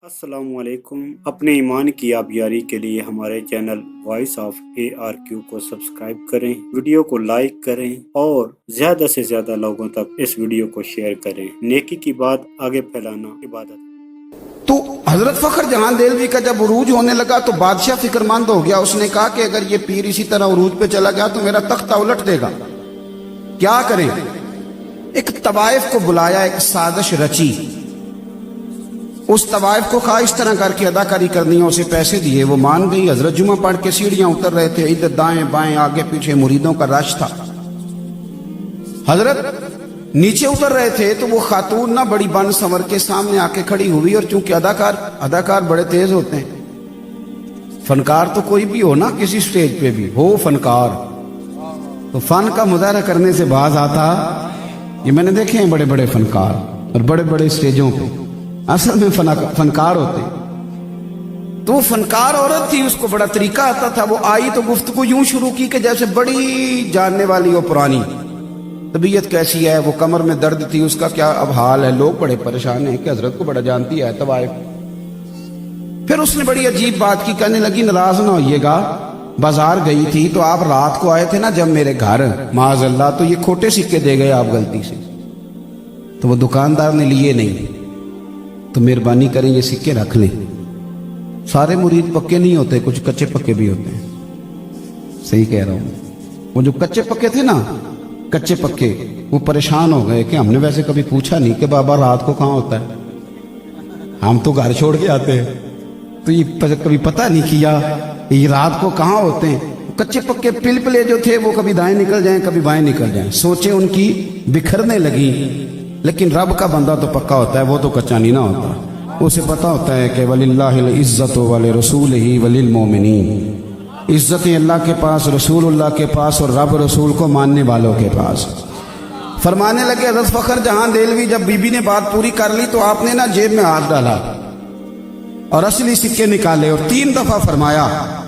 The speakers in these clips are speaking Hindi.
अस्सलामुअलैकुम। अपने ईमान की आबियारी के लिए हमारे चैनल वॉइस ऑफ ARQ को सब्सक्राइब करें, वीडियो को लाइक करें और ज्यादा से ज्यादा लोगों तक इस वीडियो को शेयर करें। नेकी की बात आगे फैलाना इबादत। तो हजरत फखर जहां देलवी का जब उरूज होने लगा तो बादशाह फिक्रमंद हो गया। उसने कहा कि अगर ये पीर इसी तरह उरूज पे चला गया तो मेरा तख्ता उलट देगा, क्या करें। एक तवाइफ को बुलाया, एक साजिश रची। उस तवाइफ को कहा इस तरह करके अदाकारी करनी है, उसे पैसे दिए, वो मान गई। हजरत जुमा पढ़ के सीढ़ियां उतर रहे थे, इधर दाएं बाएं आगे पीछे मुरीदों का रश था। हजरत नीचे उतर रहे थे तो वो खातून ना बड़ी बन संवर के सामने आके खड़ी हुई। और चूंकि अदाकार बड़े तेज होते हैं, फनकार तो कोई भी हो ना, किसी स्टेज पे भी हो फनकार, तो फन का मुजाहरा करने से बाज आता। ये मैंने देखे हैं बड़े बड़े फनकार और बड़े बड़े स्टेजों पे असल में फनकार होते। तो वो फनकार औरत थी, उसको बड़ा तरीका आता था। वो आई तो गुफ्तगू यूं शुरू की कि जैसे बड़ी जानने वाली हो पुरानी। तबीयत कैसी है, वो कमर में दर्द थी, उसका क्या अब हाल है, लोग बड़े परेशान हैं कि हजरत को बड़ा जानती है तवाइफ। फिर उसने बड़ी अजीब बात की, कहने लगी नाराज ना होइएगा, बाजार गई थी तो आप रात को आए थे ना जब मेरे घर, माज़अल्लाह, तो ये खोटे सिक्के दे गए आप गलती से, तो वो दुकानदार ने लिए नहीं, तो मेहरबानी करें ये सिक्के रख लें। सारे मुरीद पक्के नहीं होते, कुछ कच्चे पक्के भी होते हैं। सही कह रहा हूं। वो जो कच्चे पक्के थे ना, कच्चे पक्के, वो परेशान हो गए कि हमने वैसे कभी पूछा नहीं कि बाबा रात को कहाँ होता है, हम तो घर छोड़ के आते हैं, तो ये कभी पता नहीं किया ये रात को कहाँ होते हैं। कच्चे पक्के पिलपिले जो थे वो कभी दाएं निकल जाएं कभी बाएं निकल जाएं, सोचे उनकी बिखरने लगी। लेकिन रब का बंदा तो पक्का होता है, वो तो कच्चा नहीं ना होता। उसे पता होता है कि वलिल्लाहिल इज्जतु वली रसूलिही वलिल मोमिनीन, इज्जतें अल्लाह के पास, रसूलुल्लाह के पास और रब रसूल को मानने वालों के पास। फरमाने लगे हज़रत फखर जहां देलवी, जब बीबी ने बात पूरी कर ली तो आपने ना जेब में हाथ डाला और असली सिक्के निकाले और 3 दफा फरमाया,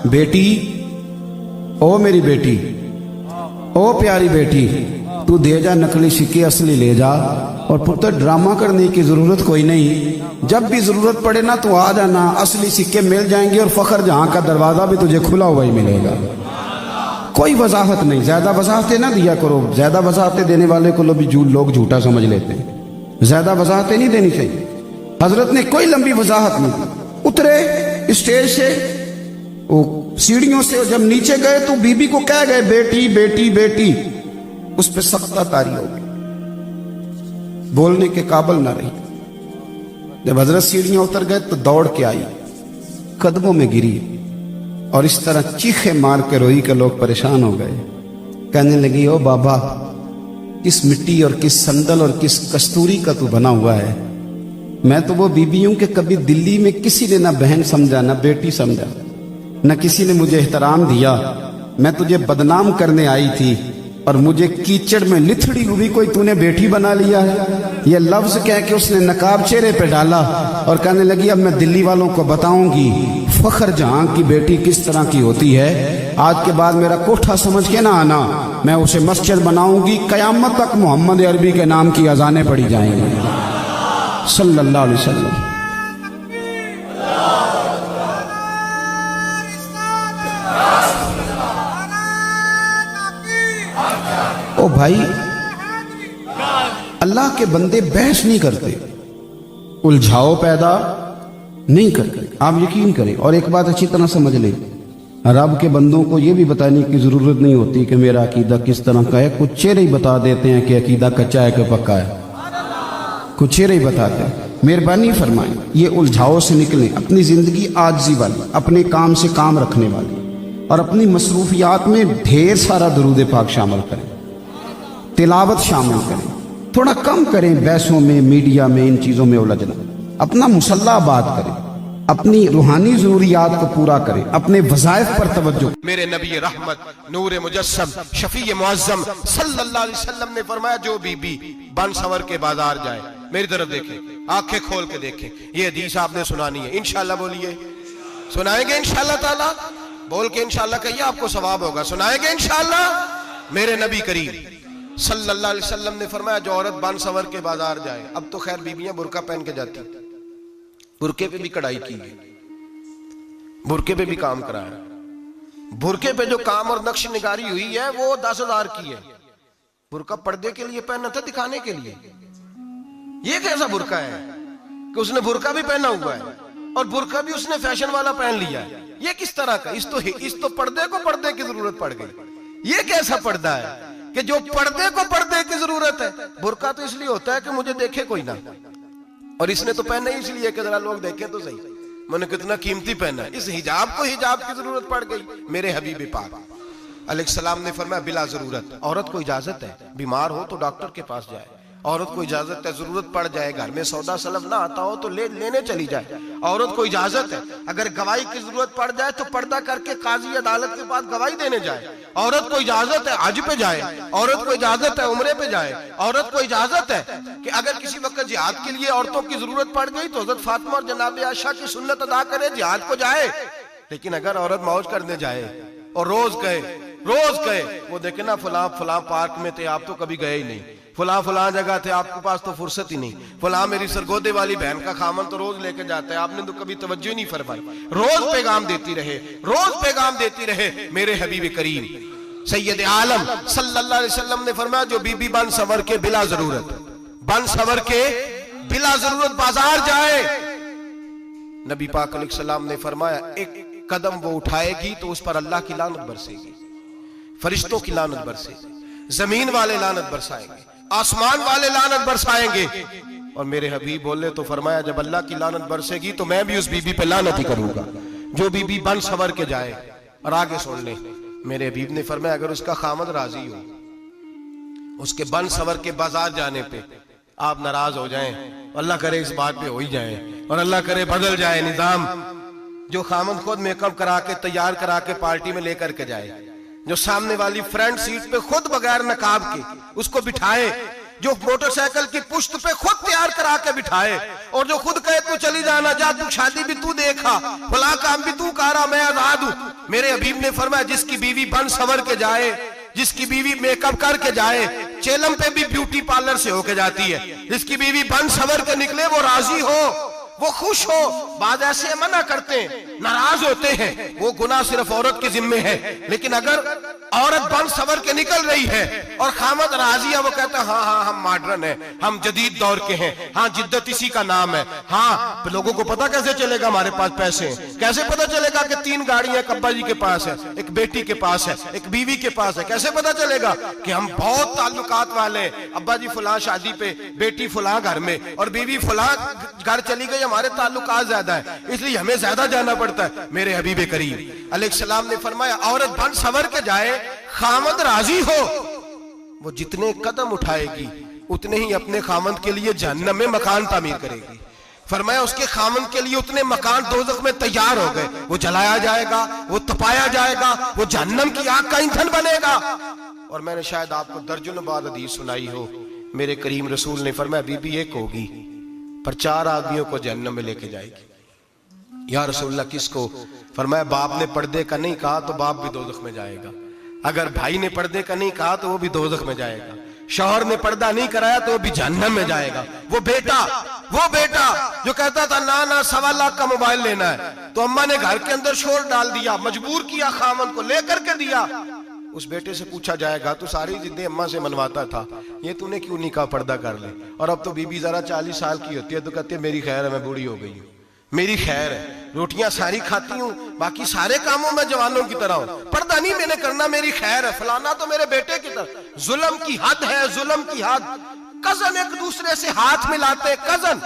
बेटी, ओ मेरी बेटी, ओ प्यारी बेटी, तू दे जा नकली सिक्के, असली ले जा। और पुत्र ड्रामा करने की जरूरत कोई नहीं, जब भी जरूरत पड़े ना तो आ जाना, असली सिक्के मिल जाएंगे और फखर जहां का दरवाजा भी तुझे खुला हुआ ही मिलेगा। कोई वजाहत नहीं, ज्यादा वजाहतें ना दिया करो, ज्यादा वजाहतें देने वाले को लोग झूठा समझ लेते हैं। ज्यादा वजाहतें नहीं देनी चाहिए। हजरत ने कोई लंबी वजाहत नहीं दी, उतरे स्टेज से, वो सीढ़ियों से, जब नीचे गए तो बीबी को कह गए बेटी बेटी बेटी, उस पर सख्ता तारी हो गई, बोलने के काबिल ना रही। जब हजरत सीढ़ियां उतर गए तो दौड़ के आई, कदमों में गिरी और इस तरह चीखे मार के रोई के लोग परेशान हो गए। कहने लगी, ओ बाबा, किस मिट्टी और किस संदल और किस कस्तूरी का तू बना हुआ है। मैं तो वो बीबी हूं कि कभी दिल्ली में किसी ने ना बहन समझा ना बेटी समझा, न किसी ने मुझे एहतराम दिया। मैं तुझे बदनाम करने आई थी और मुझे कीचड़ में लिथड़ी हुई कोई तूने बेटी बना लिया है। ये लफ्ज कह के उसने नकाब चेहरे पे डाला और कहने लगी, अब मैं दिल्ली वालों को बताऊंगी फखर जहां की बेटी किस तरह की होती है। आज के बाद मेरा कोठा समझ के ना आना, मैं उसे मस्जिद बनाऊंगी, कयामत तक मोहम्मद अरबी के नाम की अजानें पड़ी जाएंगी सल्लल्लाहु अलैहि वसल्लम। ओ भाई, अल्लाह के बंदे बहस नहीं करते, उलझाओ पैदा नहीं करते, आप यकीन करें। और एक बात अच्छी तरह समझ लें, रब के बंदों को यह भी बताने की जरूरत नहीं होती कि मेरा अकीदा किस तरह का है। कुछ चेहरे ही बता देते हैं कि अकीदा कच्चा है कि पक्का है, कुछ चेहरे ही बताते हैं। मेहरबानी फरमाएं, ये उलझाओ से निकलें, अपनी जिंदगी आजिज़ी वाली, अपने काम से काम रखने वाली, और अपनी मसरूफियात में ढेर सारा दरूद पाक शामिल करें, तिलावत शामिल करें, थोड़ा कम करें बहसों में, मीडिया में, इन चीजों में उलझना। अपना मुसल्ला आबाद करें, अपनी रूहानी जरूरियात को पूरा करें, अपने वज़ाइफ पर तवज्जो। मेरे नबी रहमत नूर मुजस्सम शफी मुअज्जम सल्लल्लाहु अलैहि वसल्लम ने फरमाया, जो बीबी बन सवर के बाजार जाए, मेरी तरफ देखे, आंखें खोल के देखे। ये हदीस आपने सुनानी है, इंशाल्लाह बोलिए, सुनाएंगे इंशाल्लाह ताला, बोल के इंशाल्लाह कहिए, आपको सवाब होगा। सुनाएंगे इंशाल्लाह। मेरे नबी करीम सल्लल्लाहु अलैहि वसल्लम ने फरमाया, जो औरत बन सवर के बाजार जाए, अब तो खैर बीबियां बुर्का पहन के जाती, बुरके पे भी कढ़ाई की है, बुरके पे भी काम कराया। बुरके पे जो काम और नक्श निगारी हुई है वो 10,000 की है। बुरका पर्दे के लिए पहना था, दिखाने के लिए। ये कैसा बुरका है कि उसने बुरका भी पहना हुआ है और बुरका भी उसने फैशन वाला पहन लिया है। ये किस तरह का? इस तो पर्दे को पर्दे की जरूरत पड़ गई। ये कैसा पर्दा है कि जो पर्दे को पर्दे की जरूरत है? बुरका तो इसलिए होता है कि मुझे देखे कोई ना, और इसने तो पहना ही इसलिए कि जरा लोग देखें तो सही मैंने कितना कीमती पहना है। इस हिजाब को हिजाब की जरूरत पड़ गई। मेरे हबीब पाक अलैहिस्सलाम ने फरमाया बिला जरूरत। औरत को इजाजत है, बीमार हो तो डॉक्टर के पास जाए। औरत को इजाजत है, जरूरत पड़ जाए, घर में सौदा सलफ ना आता हो तो लेने चली जाए। औरत को इजाजत है, अगर गवाही की जरूरत पड़ जाए तो पर्दा करके काजी अदालत के पास गवाही देने जाए। औरत को इजाजत है हज पे जाए, औरत को इजाजत है उम्रे पे जाए। औरत को इजाजत है कि अगर किसी वक्त जिहाद के लिए औरतों की जरूरत पड़ गई तो हजरत फातिमा और जनाब आयशा की सुन्नत अदा करे, जिहाद को जाए। लेकिन अगर औरत मौज करने जाए और रोज गए वो देखे ना फलां पार्क में थे, आप तो कभी गए ही नहीं, फलां जगह थे, आपके पास तो फुर्सत ही नहीं, फलां मेरी सरगोदे वाली बहन का खामन तो रोज लेके जाता है, आपने तो कभी तवज्जो नहीं फरमाई। रोज पैगाम देती रहे मेरे हबीब करीम सैयद आलम सल्लल्लाहु अलैहि वसल्लम ने फरमाया जो बीबी बन सवर के बिला जरूरत बाजार जाए, नबी पाक अलैहिस्सलाम ने फरमाया एक कदम वो उठाएगी तो उस पर अल्लाह की लानत बरसेगी, फरिश्तों की लानत बरसेगी, जमीन वाले लानत बरसाएंगे, आसमान वाले लानत बरसाएंगे। और मेरे हबीब बोले तो फरमाया जब अल्लाह की लानत बरसेगी तो मैं भी उस बीबी पे लानत ही करूंगा जो बीबी बन सवर के जाए। और आगे सुन ले, मेरे हबीब ने फरमाया अगर उसका खामद राजी हो, उसके बन सवर के बाजार जाने पे आप नाराज हो जाएं, अल्लाह करे इस बात पे हो ही जाए और अल्लाह करे बदल जाए निजाम, जो खामद खुद मेकअप करा के तैयार करा के पार्टी में लेकर के जाए, जो सामने वाली फ्रंट सीट पे खुद बगैर नकाब के उसको बिठाए, जो मोटरसाइकिल की पुश्त पे खुद तैयार करा के बिठाए और जो खुद कहे तू चली जाना, जा तू शादी भी तू देखा, फला काम भी तू करा, मैं आजाद हूं। मेरे हबीब ने फरमाया जिसकी बीवी बन सवर के जाए, जिसकी बीवी मेकअप करके जाए, चेलम पे भी ब्यूटी पार्लर से होके जाती है, जिसकी बीवी बन सवर के निकले वो राजी हो, वो खुश हो। बाद ऐसे मना करते हैं, नाराज होते हैं, वो गुनाह सिर्फ औरत के जिम्मे है। लेकिन अगर औरत बन सवर के निकल रही है और खामद राजी है, वो कहता है हाँ हम मॉडर्न है, हम जदीद दौर के हैं, हाँ जिद्दत इसी का नाम है। हाँ लोगों को पता कैसे चलेगा हमारे पास पैसे हैं, कैसे पता चलेगा कि 3 गाड़ियां एक अब्बा जी के पास है, एक बेटी के पास है, एक बीवी के पास है, कैसे पता चलेगा कि हम बहुत ताल्लुकात वाले, अब्बा जी फलां शादी पे, बेटी फलां घर में और बीवी फलां घर चली गई, हमारे ताल्लुकात ज्यादा है इसलिए हमें ज्यादा जाना पड़ता है। मेरे हबीब करीम अलैहिस्सलाम ने फरमाया औरत बन सवर के जाए, खामद राजी हो, वो जितने कदम उठाएगी उतने ही अपने खामद के लिए जहन्नम में मकान तामीर करेगी। फरमाया उसके खामद के लिए उतने मकान दोज़ख में तैयार हो गए, वो जलाया जाएगा, वो तपाया जाएगा, वो जहन्नम की आग का ईंधन बनेगा। और मैंने शायद आपको दर्जनों बार हदीस सुनाई हो, मेरे करीम रसूल ने फरमाया बीबी एक होगी पर 4 आदमियों को जहन्नम में लेके जाएगी। या रसूलल्लाह किसको? फरमाया बाप ने पर्दे का नहीं कहा तो बाप भी दोज़ख में जाएगा, अगर भाई ने पर्दे का नहीं कहा तो वो भी दोज़ख में जाएगा, शौहर ने पर्दा नहीं कराया तो वो भी जहन्नम में जाएगा। वो बेटा जो कहता था ना 1.25 लाख का मोबाइल लेना है, तो अम्मा ने घर के अंदर शोर डाल दिया, मजबूर किया, खामन को लेकर के दिया। उस बेटे से पूछा जाएगा तू सारी जिद्दें अम्मा से मनवाता था, ये तूने क्यों नहीं कहा पर्दा कर ले? और अब तो बीबी जरा 40 साल की होती है तो कहती है मेरी खैर है, मैं बूढ़ी हो गई हूँ, मेरी खैर है, रोटियां सारी खाती हूँ, बाकी सारे कामों में जवानों की तरह हूं, पर्दा नहीं मैंने करना, मेरी खैर है, फलाना तो मेरे बेटे की तरह। जुल्म की हद है, जुल्म की हद। कजन एक दूसरे से हाथ मिलाते, कजन,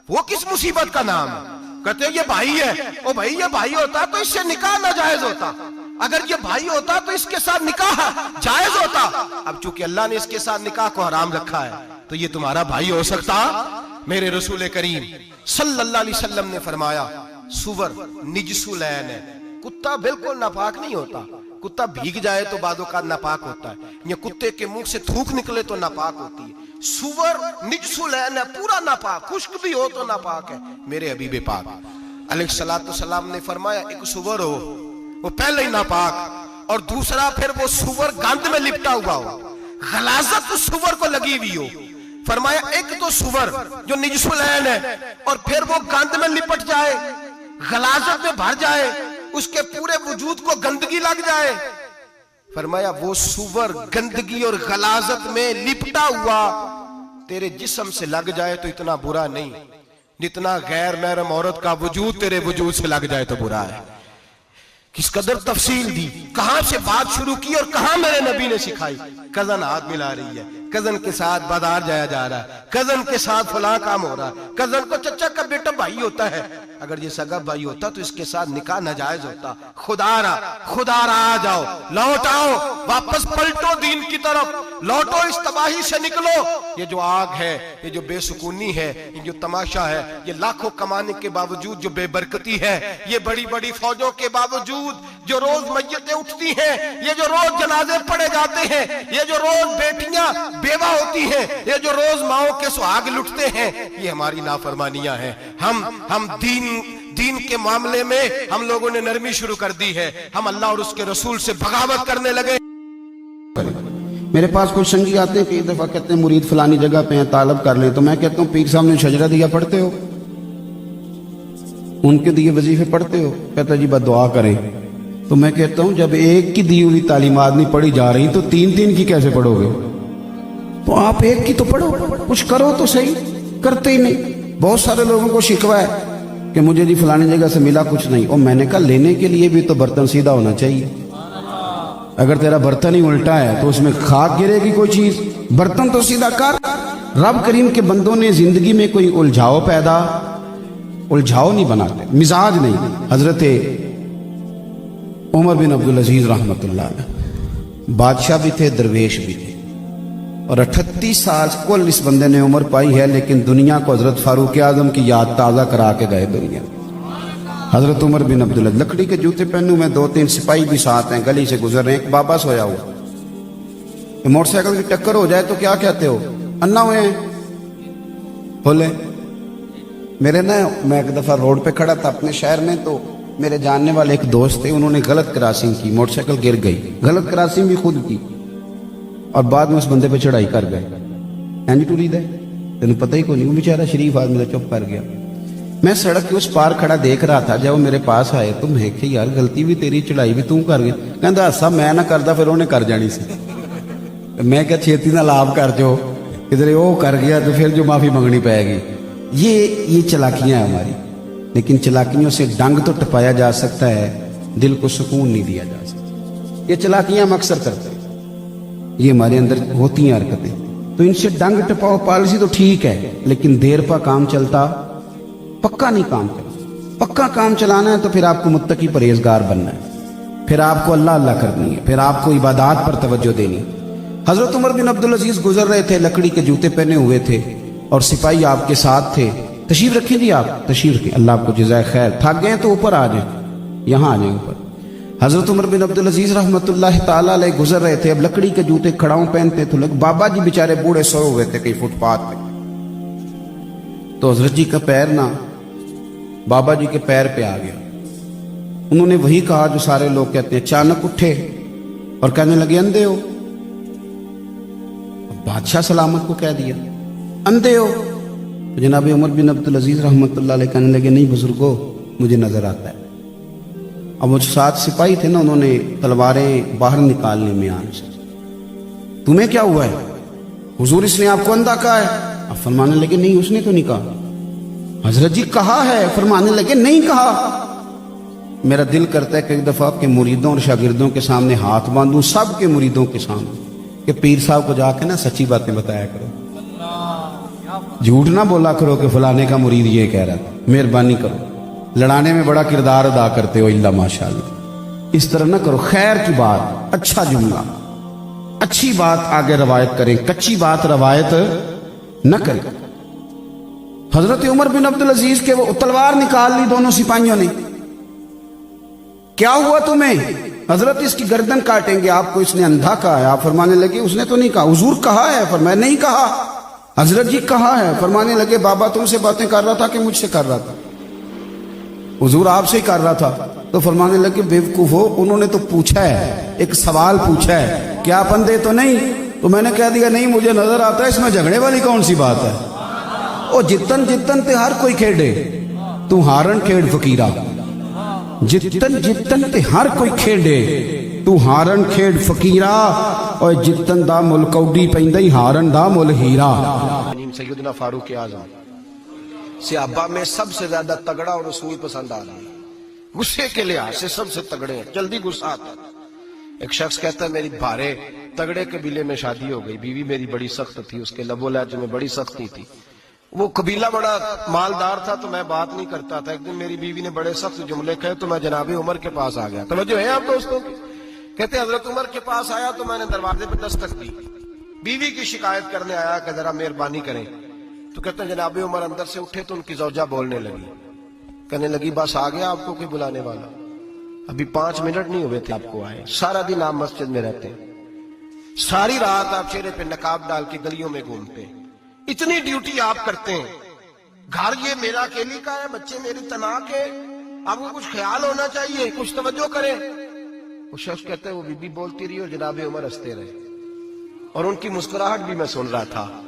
वो किस मुसीबत का नाम है? कहते ये भाई है, ओ भाई ये भाई होता तो इससे निकाह नाजायज होता, अगर ये भाई होता तो इसके साथ निकाह जायज होता। अब चूंकि अल्लाह ने इसके साथ निकाह को हराम रखा है तो ये तुम्हारा भाई हो सकता? मेरे रसूल करीम सल्लल्लाहु अलैहि वसल्लम ने फरमाया सुवर निजसुलैन है, कुत्ता बिल्कुल नापाक नहीं होता, कुत्ता भीग जाए तो बादों का नापाक होता है, या कुत्ते के मुंह से थूक निकले तो नापाक होती है। सुवर निजसुलैन है, पूरा नापाक, खुश्क भी हो तो नापाक है। मेरे हबीब पाक अलैहिस्सलातु सलाम ने फरमाया एक सुवर हो वो पहले ही नापाक, और दूसरा फिर वो सुवर गंद में लिपटा हुआ हो, गलाजत उस सुवर को लगी हुई हो, फरमाया एक तो सुवर जो निजसुलैन है और फिर वो गंद में लिपट जाए, गलाजत में भर जाए, उसके पूरे वजूद को गंदगी लग जाए। फरमाया वो सुवर गंदगी और गलाजत में लिपटा हुआ तेरे जिस्म से लग जाए तो इतना बुरा नहीं, जितना गैर महरम औरत का वजूद तेरे वजूद से लग जाए तो बुरा है। किस कदर तफसील दी, कहां से बात शुरू की और कहां मेरे नबी ने सिखाई। कजन हाथ मिला रही है, कजन के साथ बाजार जाया जा रहा है, कजन के साथ फलां काम हो रहा है, कजन को चचा का बेटा भाई होता है, अगर ये सगा भाई होता तो इसके साथ निकाह नाजायज होता। खुदारा आ जाओ, लौट आओ, वापस पलटो दीन की तरफ, लौटो इस तबाही से निकलो। ये जो आग है, ये जो बेसुकूनी है, ये जो तमाशा है, ये लाखों कमाने के बावजूद जो बेबरकती है, ये बड़ी बड़ी फौजों के बावजूद जो रोज मैयतें उठती हैं, ये जो रोज जनाजे पड़े जाते हैं, ये जो रोज बेटियां बेवा होती हैं, ये जो रोज माओ के सुहाग लुटते हैं, ये हमारी नाफरमानियां हैं। हम दीन के मामले में हम लोगों ने नरमी शुरू कर दी है, हम अल्लाह और उसके रसूल से बगावत करने लगे। मेरे पास कुछ संगी आते हैं, कई दफा कहते हैं मुरीद फलानी जगह पे हैं, तालब कर लें, तो मैं कहता हूँ पीर साहब ने शजरा दिया पढ़ते हो, उनके दिए वजीफे पढ़ते हो? कहता जी बस दुआ करें। तो मैं कहता हूं जब एक की दी हुई तालीमात नहीं पढ़ी जा रही तो तीन की कैसे पढ़ोगे? तो आप एक की तो पढ़ो, कुछ करो तो सही, करते ही नहीं। बहुत सारे लोगों को शिकवा है कि मुझे जी फलानी जगह से मिला कुछ नहीं, और मैंने कहा लेने के लिए भी तो बर्तन सीधा होना चाहिए। अगर तेरा बर्तन ही उल्टा है तो उसमें खाक गिरेगी कोई चीज, बर्तन तो सीधा कर। रब करीम के बंदों ने जिंदगी में कोई उलझाओ नहीं बनाते, मिजाज नहीं। हजरत उमर बिन अब्दुल अजीज रहमतुल्लाह अलैह बादशाह भी थे, दरवेश भी थे, और 38 साल कुल इस बंदे ने उम्र पाई है, लेकिन दुनिया को हजरत फारूक आजम की याद ताज़ा करा के गए दुनिया। हजरत उमर बिन अब्दुल अजीज लकड़ी के जूते पहनू में, 2-3 सिपाही भी साथ हैं, गली से गुजर रहे हैं, एक बाबा सोया हुआ, मोटरसाइकिल की टक्कर हो जाए तो क्या कहते हो? अन्ना हुए हैं बोले। मेरे ना, मैं एक दफा रोड पे खड़ा था अपने शहर में, तो मेरे जानने वाले एक दोस्त थे, उन्होंने गलत क्रॉसिंग की, मोटरसाइकिल गिर गई, गलत क्रॉसिंग भी खुद की, और बाद में उस बंदे पे चढ़ाई कर गए। एंज टूरी दे तेन पता ही कोई नहीं, वो बेचारा शरीफ आदमी था, चुप कर गया। मैं सड़क के उस पार खड़ा देख रहा था, जब वो मेरे पास आए तो मैं कि यार गलती भी तेरी, चढ़ाई भी तू कर गया। कहता हासा मैं ना करता फिर उन्हें कर जानी सी। मैं क्या छेती ना लाभ कर जो, किधरे वो कर गया तो फिर जो माफी मंगनी पड़ेगी। ये चलाकियां हैं हमारी, लेकिन चलाकियों से डंग तो टपाया जा सकता है, दिल को सुकून नहीं दिया जा सकता। ये चलाकियां हम अक्सर करते हैं, ये हमारे अंदर होती हैं हरकतें, तो इनसे डंग टपाओ पॉलिसी तो ठीक है, लेकिन देर पर काम चलता पक्का नहीं काम चलता। पक्का काम चलाना है तो फिर आपको मुत्तकी परहेजगार बनना है, फिर आपको अल्लाह अल्लाह करनी है, फिर आपको इबादत पर तवज्जो देनी है। हजरत उमर बिन अब्दुल अजीज गुजर रहे थे, लकड़ी के जूते पहने हुए थे, और सिपाही आपके साथ थे। तशरीफ रखें जी, आप तशरीफ रखें, अल्लाह आपको जज़ाए खैर। थक गए तो ऊपर आ जाए, यहाँ आ जाए ऊपर। हजरत उमर बिन अब्दुल अजीज रहमतुल्लाह ताला अलैह गुजर रहे थे, अब लकड़ी के जूते खड़ाऊं पहनते थे लोग। बाबा जी बेचारे बूढ़े सोए हुए थे कहीं फुटपाथ पे, तो हजरत जी का पैर ना बाबा जी के पैर पे आ गया। उन्होंने वही कहा जो सारे लोग कहते हैं, अचानक उठे और कहने लगे अंधे हो। बादशाह सलामत को कह दिया अंधे हो, तो जनाब उमर बिन अब्दुल अजीज रहमतुल्लाह अलैह कहने लगे नहीं बुजुर्गो, मुझे नजर आता है। अब वो 7 सिपाही थे ना, उन्होंने तलवारें बाहर निकालने में आन से, तुम्हें क्या हुआ है हुजूर, इसने आपको अंधा कहा है? अब फरमाने लगे नहीं उसने तो नहीं कहा। हजरत जी कहा है, फरमाने लगे नहीं कहा। मेरा दिल करता है कि एक दफा आपके मुरीदों और शागिर्दों के सामने हाथ बांधूं, सब के मुरीदों के सामने, कि पीर साहब को जाके ना सच्ची बातें बताया करो, झूठ ना बोला करो कि फलाने का मुरीद ये कह रहा था, मेहरबानी करो, लड़ाने में बड़ा किरदार अदा करते हो इल्ला माशाअल्लाह, इस तरह ना करो। खैर की बात, अच्छा जुमला, अच्छी बात आगे रवायत करें, कच्ची बात रवायत न करें। हजरत उमर बिन अब्दुल अजीज के वो तलवार निकाल ली दोनों सिपाहियों ने। क्या हुआ तुम्हें? हजरत इसकी गर्दन काटेंगे, आपको इसने अंधा कहा है। आप फरमाने लगे उसने तो नहीं कहा। हुजूर कहा है? फरमाया नहीं कहा। हजरत जी कहा है? फरमाने लगे बाबा तुमसे बातें कर रहा था कि मुझसे कर रहा था? हुजूर आपसे ही कर रहा था। तो फरमाने लगे बेवकूफ हो, उन्होंने तो पूछा है, एक सवाल पूछा है कि आप अंधे तो नहीं? तो मैंने कह दिया नहीं मुझे नजर आता है, इसमें झगड़े वाली कौन सी बात है। ओ जितन जितन ते हर कोई खेडे, तू हारन खेड फकीरा। जितन जितन ते हर कोई खेडे, तू हारन खेड फकीरा। और जितन दा मुल कौडी पैंदा ही हारन दा मुल हीरा। सैयदना फारूक आजम सहाबा में सबसे ज्यादा तगड़ा और रसूल पसंद आदमी, गुस्से के लिहाज से सबसे तगड़े हैं, जल्दी गुस्सा आता है। एक शख्स कहता है मेरी भारे तगड़े कबीले में शादी हो गई, बीवी मेरी बड़ी सख्त थी, उसके लबो लहज में बड़ी सख्ती थी। वो कबीला बड़ा मालदार था तो मैं बात नहीं करता था। एक दिन मेरी बीवी ने बड़े सख्त जुमले कहे तो मैं जनाबे उमर के पास आ गया। तवज्जो है आप दोस्तों की? कहते हजरत उमर के पास आया तो मैंने दरवाजे पर दस्तक दी, बीवी की शिकायत करने आया कि जरा मेहरबानी करें। तो कहते हैं जनाबे उमर अंदर से उठे तो उनकी जौजा बोलने लगी, कहने लगी बस आ गया आपको कोई बुलाने वाला, अभी 5 मिनट नहीं हुए थे आपको आए। सारा दिन आप मस्जिद में रहते हैं, सारी रात आप चेहरे पे नकाब डाल के गलियों में घूमते हैं, इतनी ड्यूटी आप करते हैं, घर ये मेरा अकेली का है, बच्चे मेरी तना के, आपको कुछ ख्याल होना चाहिए, कुछ तवज्जो करें। वो शख्स कहते हैं वो बीबी बोलती रही और जनाबे उमर हंसते रहे, और उनकी मुस्कुराहट भी मैं सुन रहा था।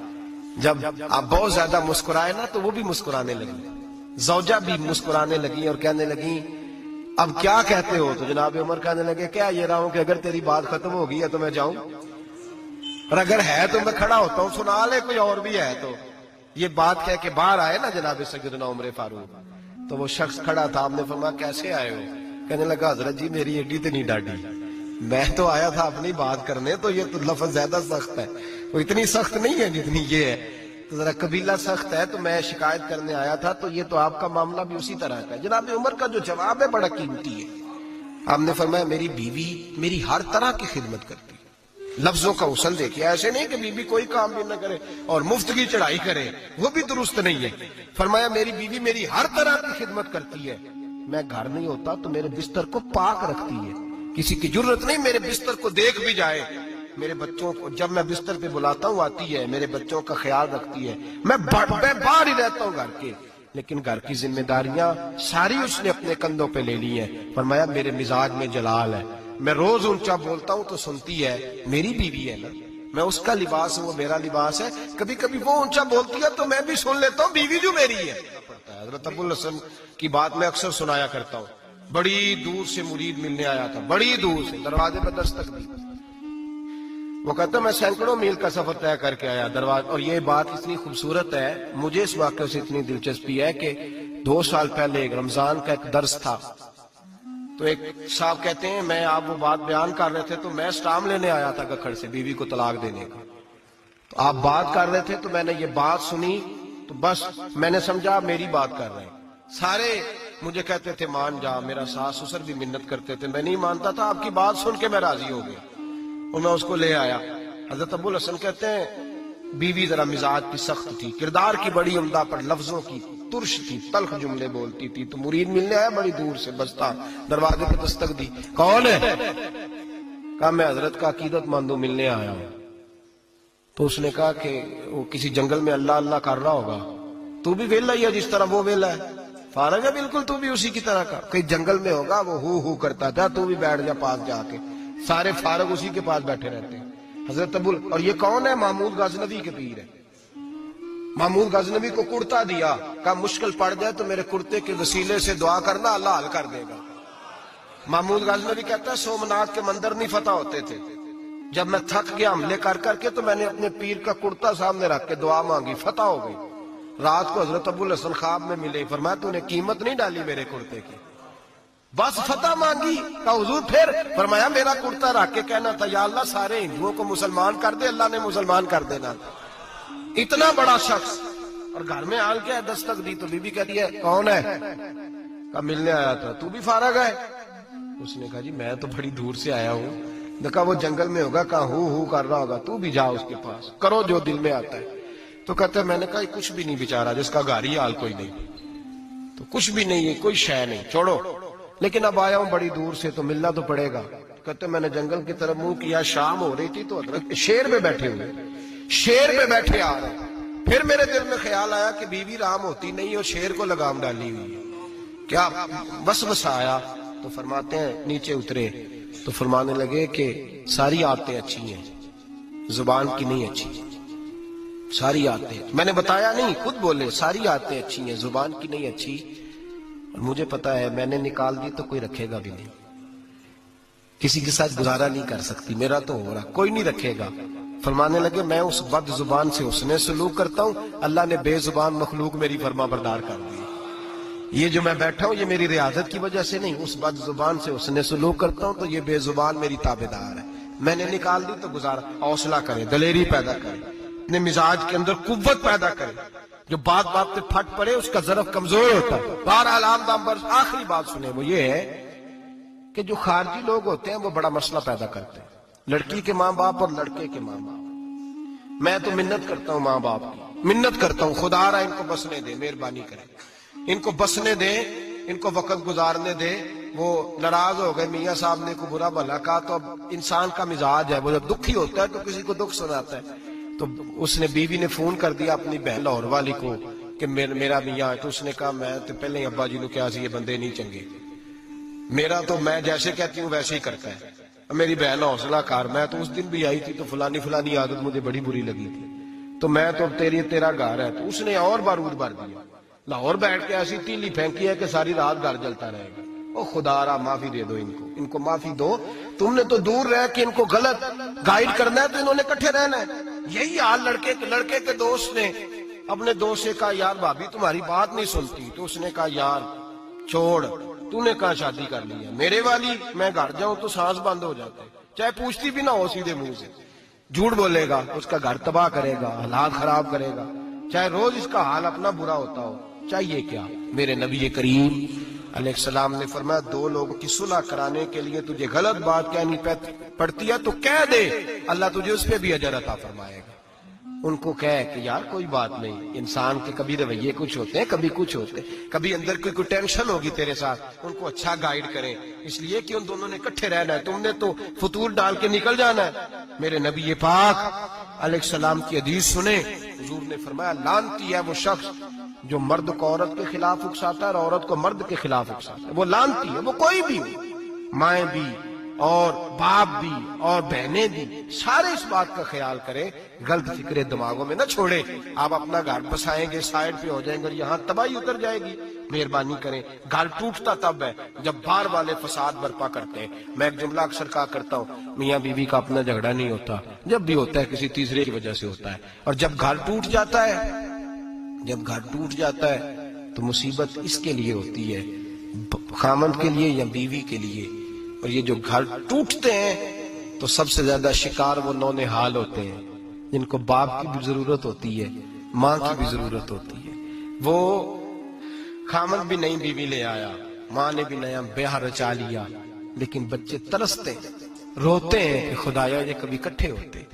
जब आप बहुत ज्यादा मुस्कुराए ना तो वो भी मुस्कुराने लगी, जौजा भी मुस्कुराने लगी और कहने लगी अब क्या कहते हो? तो जनाबे उमर कहने लगे क्या ये रहा हूं कि अगर तेरी बात खत्म हो गई है तो मैं जाऊं, और अगर है तो मैं खड़ा होता हूं, सुना ले कोई और भी है तो। ये बात कह के बाहर आए ना जनाबे सैयदना उमर फारूक, तो वो शख्स खड़ा था, आपने फरमाया कैसे आए हो? कहने लगा हजरत जी मेरी एडी तो नहीं डाडी, मैं तो आया था अपनी बात करने, तो ये तो लफ्ज ज्यादा सख्त है, वो इतनी सख्त नहीं है जितनी ये है, तो जरा कबीला सख्त है तो मैं शिकायत करने आया था, तो ये तो आपका मामला भी उसी तरह का है। जनाब उमर का जो जवाब है बड़ा कीमती है। आपने फरमाया मेरी बीवी मेरी हर तरह की खिदमत करती है। लफ्जों का उसल देखिए, ऐसे नहीं कि बीवी कोई काम भी न करे और मुफ्त की चढ़ाई करे, वो भी दुरुस्त नहीं है। फरमाया मेरी बीवी मेरी हर तरह की खिदमत करती है, मैं घर नहीं होता तो मेरे बिस्तर को पाक रखती है, किसी की जरूरत नहीं मेरे बिस्तर को देख भी जाए, मेरे बच्चों को जब मैं बिस्तर पे बुलाता हूँ आती है, मेरे बच्चों का ख्याल रखती है। मैं बाहर ही रहता हूँ घर के, लेकिन घर की जिम्मेदारियां सारी उसने अपने कंधों पे ले ली है। फरमाया मेरे मिजाज में जलाल है, मैं रोज ऊंचा बोलता हूँ तो सुनती है, मेरी बीवी है ना, मैं उसका लिबास हूँ वो मेरा लिबास है, कभी कभी वो ऊंचा बोलती है तो मैं भी सुन लेता हूँ, बीवी जो मेरी है। हजरत अबुल हसन की बात मैं अक्सर सुनाया करता हूँ, बड़ी दूर से मुरीद मिलने आया था, बड़ी दूर से, दरवाजे पर दस्तक दी। वो कहता मैं सैकड़ों मील का सफर तय करके आया दरवाजा, और ये बात इतनी खूबसूरत है, मुझे इस वाक़े से इतनी दिलचस्पी है कि 2 साल पहले एक रमजान का एक दर्स था, तो एक साहब कहते हैं मैं आप वो बात बयान कर रहे थे तो मैं स्टाम लेने आया था गखड़ से बीवी को तलाक देने का, तो आप बात कर रहे थे तो मैंने ये बात सुनी तो बस मैंने समझा मेरी बात कर रहे हैं। सारे मुझे कहते थे मान जा, मेरा सास ससुर भी मिन्नत करते थे, मैं नहीं मानता था, आपकी बात सुन के मैं राजी हो गया और मैं उसको ले आया। हजरत अबुल हसन कहते हैं बीवी जरा मिजाज की सख्त थी, किरदार की बड़ी उम्दा, पर लफ्जों की तुर्श थी, तल्ख जुमले बोलती थी। तो मुरीद मिलने आया बड़ी दूर से, बसता दरवाजे पे दस्तक दी, कौन है? कहा मैं हजरत का अकीदतमंद मिलने आया हूं। तो उसने कहा कि वो किसी जंगल में अल्लाह अल्लाह कर रहा होगा, तू भी वेला ही है जिस तरह वो वेला है, फारग है बिल्कुल तू भी उसी की तरह का, कहीं जंगल में होगा वो हु करता था, तू भी बैठ जा पास जाके, सारे फारग उसी के पास बैठे रहते हैं। हजरत अबुल, और ये कौन है? महमूद गजनवी के पीर है। महमूद गजनवी को कुर्ता दिया, कहा मुश्किल पड़ जाए तो मेरे कुर्ते के वसीले से दुआ करना, अल्लाह हल कर देगा। महमूद गजनवी कहता है सोमनाथ के मंदिर नहीं फतह होते थे, जब मैं थक गया हमले कर करके तो मैंने अपने पीर का कुर्ता सामने रख के दुआ मांगी, फतह हो गई। रात को हजरत अबुल हसन ख्वाब में मिले, फरमाया तूने कीमत नहीं डाली मेरे कुर्ते की, बस फतह मांगी। कहा हुजूर फिर? फरमाया मेरा कुर्ता रख के कहना था या अल्लाह सारे हिंदुओं को मुसलमान कर दे, अल्लाह ने मुसलमान कर देना। इतना बड़ा शख्स, और घर में हाल क्या है, दस्तक दी तो बीबी कहती है कौन है? कहा मिलने आया था, तू भी फारग है? उसने कहा जी मैं तो बड़ी दूर से आया हूँ। देखा वो जंगल में होगा, कहा हु कर रहा होगा, तू भी जा उसके पास, करो जो दिल में आता है। तो कहते मैंने कहा कुछ भी नहीं बेचारा, जिसका घर ही हाल कोई नहीं, तो कुछ भी नहीं है, कोई शय नहीं, छोड़ो, लेकिन अब आया हूं बड़ी दूर से तो मिलना तो पड़ेगा। कहते मैंने जंगल की तरफ मुंह किया, शाम हो रही थी तो शेर पे बैठे हुए, शेर पे बैठे आ रहे। फिर मेरे दिल में ख्याल आया कि बीवी राम होती नहीं और शेर को लगाम डाली हुई है, क्या बस आया। तो फरमाते हैं नीचे उतरे तो फरमाने लगे कि सारी आदतें अच्छी हैं, जुबान की नहीं अच्छी, सारी आते, मैंने बताया नहीं, खुद बोले सारी आते अच्छी हैं, जुबान की नहीं अच्छी। और मुझे पता है मैंने निकाल दी तो कोई रखेगा भी नहीं, किसी के साथ गुजारा नहीं कर सकती, मेरा तो हो रहा, कोई नहीं रखेगा। फरमाने लगे मैं उस बद जुबान से उसने सलूक करता हूं, अल्लाह ने बेजुबान मखलूक मेरी फरमा बरदार कर दी। ये जो मैं बैठा हूं ये मेरी रियाजत की वजह से नहीं, उस बद जुबान से उसने सलूक करता हूं तो ये बेजुबान मेरी ताबेदार है। मैंने निकाल दी तो गुजारा, हौसला करे, दलेरी पैदा करे, अपने मिजाज के अंदर कुव्वत पैदा करे, जो बात बात पे फट पड़े उसका जरफ कमजोर होता है। बहरहाल आमदाम पर आखिरी बात सुने, वो ये है कि जो खारजी लोग होते हैं वो बड़ा मसला पैदा करते हैं, लड़की के माँ बाप और लड़के के माँ बाप। मैं तो मिन्नत करता हूँ माँ बाप की, मिन्नत करता हूँ खुदा रहा इनको बसने दे, मेहरबानी करे, इनको बसने दे, इनको वक्त गुजारने दे। वो नाराज हो गए, मियाँ साहब ने को बुरा भला कहा, तो अब इंसान का मिजाज है, वो जब दुखी होता है तो किसी को दुख सुनाता है। तो उसने बीवी ने फोन कर दिया अपनी बहन लाहौर वाली को कि मेरा मियाँ, तो उसने कहा मैं तो पहले ही अब्बा जी ने क्या सी ये बंदे नहीं चंगे, मेरा तो मैं जैसे कहती हूँ वैसे ही करता है। मेरी बहन हौसला कार, मैं तो उस दिन भी आई थी तो फलानी फलानी आदत मुझे बड़ी बुरी लगी थी, तो मैं तो तेरा घर है। तो उसने और बारूद भर दिया, लाहौर बैठ के ऐसी तीली फेंकी है कि सारी रात घर जलता रहेगा। ओ खुदारा माफी दे दो इनको, इनको माफी दो, तुमने तो दूर रह के इनको गलत गाइड करना है तो इन्होंने इकट्ठे रहना है। यही हाल लड़के के दोस्त ने अपने दोस्त से कहा यार भाभी तुम्हारी बात नहीं सुनती, तो उसने कहा यार छोड़, तूने कहा शादी कर ली है, मेरे वाली मैं घर जाऊं तो सांस बंद हो जाता है, चाहे पूछती भी ना हो सीधे मुंह से, झूठ बोलेगा, उसका घर तबाह करेगा, हालात खराब करेगा, चाहे रोज इसका हाल अपना बुरा होता हो। चाहिए क्या? मेरे नबी करीम अलैहिस्सलाम ने फरमाया दो लोगों की सुलह कराने के लिए तुझे गलत बात कहनी पड़ती है तो कह दे, अल्लाह तुझे उस पर भी अजर अता फरमाएगा। उनको कह कि यार कोई बात नहीं, इंसान के कभी रवैये कुछ होते हैं, कभी कुछ होते हैं, कभी अंदर कोई टेंशन होगी तेरे साथ, उनको अच्छा गाइड करें, इसलिए कि उन दोनों ने इकट्ठे रहना है, तुमने तो फतूर डाल के निकल जाना है। मेरे नबी पाक अलैहिस्सलाम की हदीस सुने, हुजूर ने फरमाया लानती है वो शख्स जो मर्द को औरत के खिलाफ उकसाता है और औरत को मर्द के खिलाफ उकसाता है, वो लानती है। वो कोई भी हो, माएँ भी और बाप भी और बहनें भी, सारे इस बात का ख्याल करें, गलत फिक्रे दिमागों में न छोड़े। आप अपना घर बसाएंगे, साइड पे हो जाएंगे और यहाँ तबाही उतर जाएगी। मेहरबानी करें, घर टूटता तब है जब बाहर वाले फसाद बर्पा करते हैं। मैं एक जुमला अक्सर कहा करता हूँ, मियाँ बीवी का अपना झगड़ा नहीं होता, जब भी होता है किसी तीसरे की वजह से होता है। और जब घर टूट जाता है, जब घर टूट जाता है तो मुसीबत इसके लिए होती है, खामद के लिए या बीवी के लिए। और ये जो घर टूटते हैं तो सबसे ज्यादा शिकार वो नौनिहाल होते हैं जिनको बाप की भी जरूरत होती है, माँ की भी जरूरत होती है। वो खामद भी नई बीवी ले आया, माँ ने भी नया ब्याह रचा लिया, लेकिन बच्चे तरसते रोते हैं कि खुदाया ये कभी इकट्ठे होते,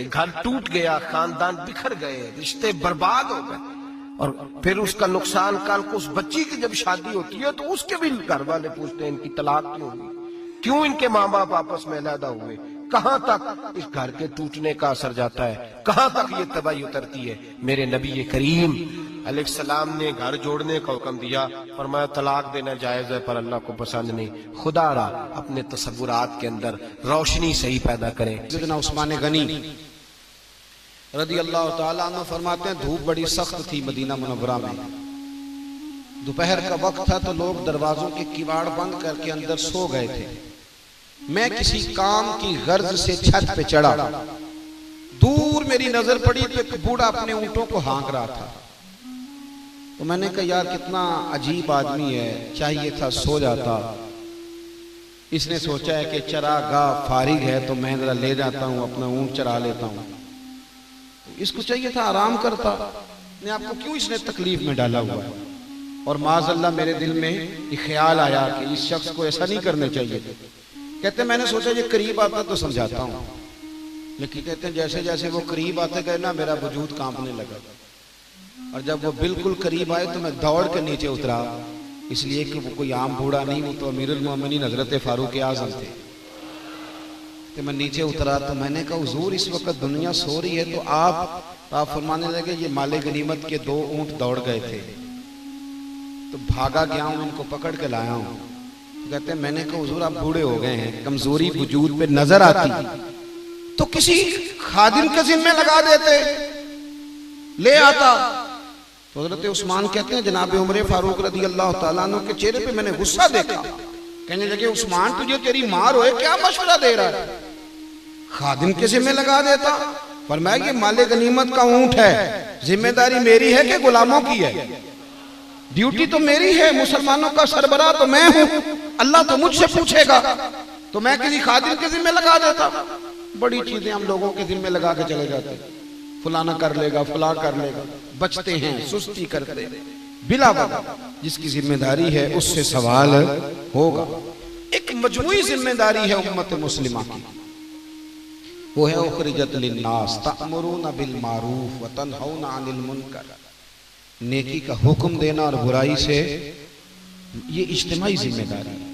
घर टूट गया, खानदान बिखर गए, रिश्ते बर्बाद हो गए। और फिर उसका नुकसान कल को उस बच्ची की जब शादी होती है तो उसके भी घर वाले पूछते हैं इनकी तलाक क्यों हुई, क्यों इनके माँ बाप आपस में अलहदा हुए, कहां तक इस घर के टूटने का असर जाता है, कहां तक ये तबाही उतरती है। मेरे नबी करीम अलैहिस्सलाम ने घर जोड़ने का हुक्म दिया, फरमाया तलाक देना जायज है पर अल्लाह को पसंद नहीं। खुदा रा अपने तसव्वुरात के अंदर रोशनी सही पैदा करें। सैयदना उस्मान गनी रदी अल्लाह तआला अन्हु फरमाते हैं धूप बड़ी सख्त थी मदीना मुनव्वरा में, दोपहर का वक्त था तो लोग दरवाजों के किवाड़ बंद करके अंदर सो गए थे। मैं किसी काम की गर्ज से छत पे चढ़ा, दूर मेरी नजर पड़ी तो एक बूढ़ा अपने ऊंटों को हाँक रहा था। तो मैंने कहा यार कितना अजीब आदमी है, चाहिए था सो जाता। इसने सोचा है कि चरागाह फारिग है तो मैं जरा ले जाता हूँ, अपना ऊंट चरा लेता हूँ। इसको चाहिए था आराम करता, ने आपको क्यों इसने तकलीफ में डाला हुआ है। और माज़अल्लाह मेरे दिल में ये ख्याल आया कि इस शख्स को ऐसा नहीं करना चाहिए। कहते मैंने सोचा ये करीब आता तो समझाता हूँ, लेकिन कहते जैसे जैसे वो करीब आते गए ना मेरा वजूद कांपने लगा, और जब वो बिल्कुल करीब आए तो मैं दौड़ के नीचे उतरा, इसलिए कि वो कोई आम बूढ़ा नहीं, वो तो अमीरुल मोमिनीन हजरत फारूक आज़म थे। तो मैं नीचे उतरा तो मैंने कहा हुजूर इस वक्त दुनिया सो रही है तो आप फरमाने लगे ये माले गनीमत के 2 ऊंट दौड़ गए थे तो भागा गया हूं, इनको पकड़ के लाया हूं। तो कहते हैं मैंने कहा हुजूर आप बूढ़े हो गए हैं, कमजोरी वजूद पे नजर आती, तो किसी खादिम के जिम्मे लगा देते, ले आता। तो हजरत उस्मान कहते हैं जनाब उमर फारूक रदी अल्लाह ताला अन्हु के चेहरे पे मैंने गुस्सा देखा। कहने लगे उस्मान तुझे तेरी मार होए क्या मशवरा दे रहा है, खादिम के जिम्मे लगा देता। फरमाया कि माले गनीमत का ऊंट है, जिम्मेदारी मेरी है कि गुलामों की है? ड्यूटी तो मेरी है, मुसलमानों का सरबराह तो मैं हूं, अल्लाह तो मुझसे पूछेगा, तो मैं किसी खादिम के जिम्मे लगा देता। बड़ी चीजें हम लोगों के जिम्मे लगा के चले जाते, फलाना कर लेगा, फला कर लेगा, बचते हैं, सुस्ती करते, बिला वजह जिसकी जिम्मेदारी है उससे सवाल होगा। एक मजमूई जिम्मेदारी है उम्मत मुस्लिमा की, वो है उखरिजत लिन्नास तअमुरूना बिल मारूफ व तनहौना अनिल मुनकर, नेकी का हुक्म देना और बुराई से, ये इज्तिमाई जिम्मेदारी है।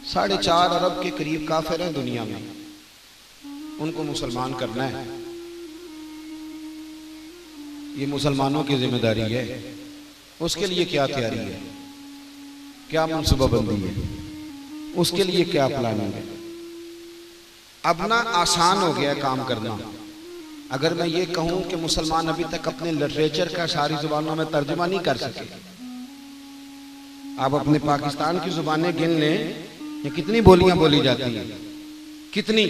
4.5 अरब के करीब काफिर हैं दुनिया में, उनको मुसलमान करना है, ये मुसलमानों की जिम्मेदारी है। उसके लिए क्या तैयारी है, क्या मनसूबाबंदी है, उसके लिए क्या प्लानिंग है? अब ना आसान हो गया काम करना। अगर मैं ये कहूं कि मुसलमान अभी तक अपने लिटरेचर का सारी जुबानों में तर्जुमा नहीं कर सके, आप अपने पाकिस्तान की जुबानें गिन लें, ये कितनी बोलियां बोली जाती हैं, कितनी।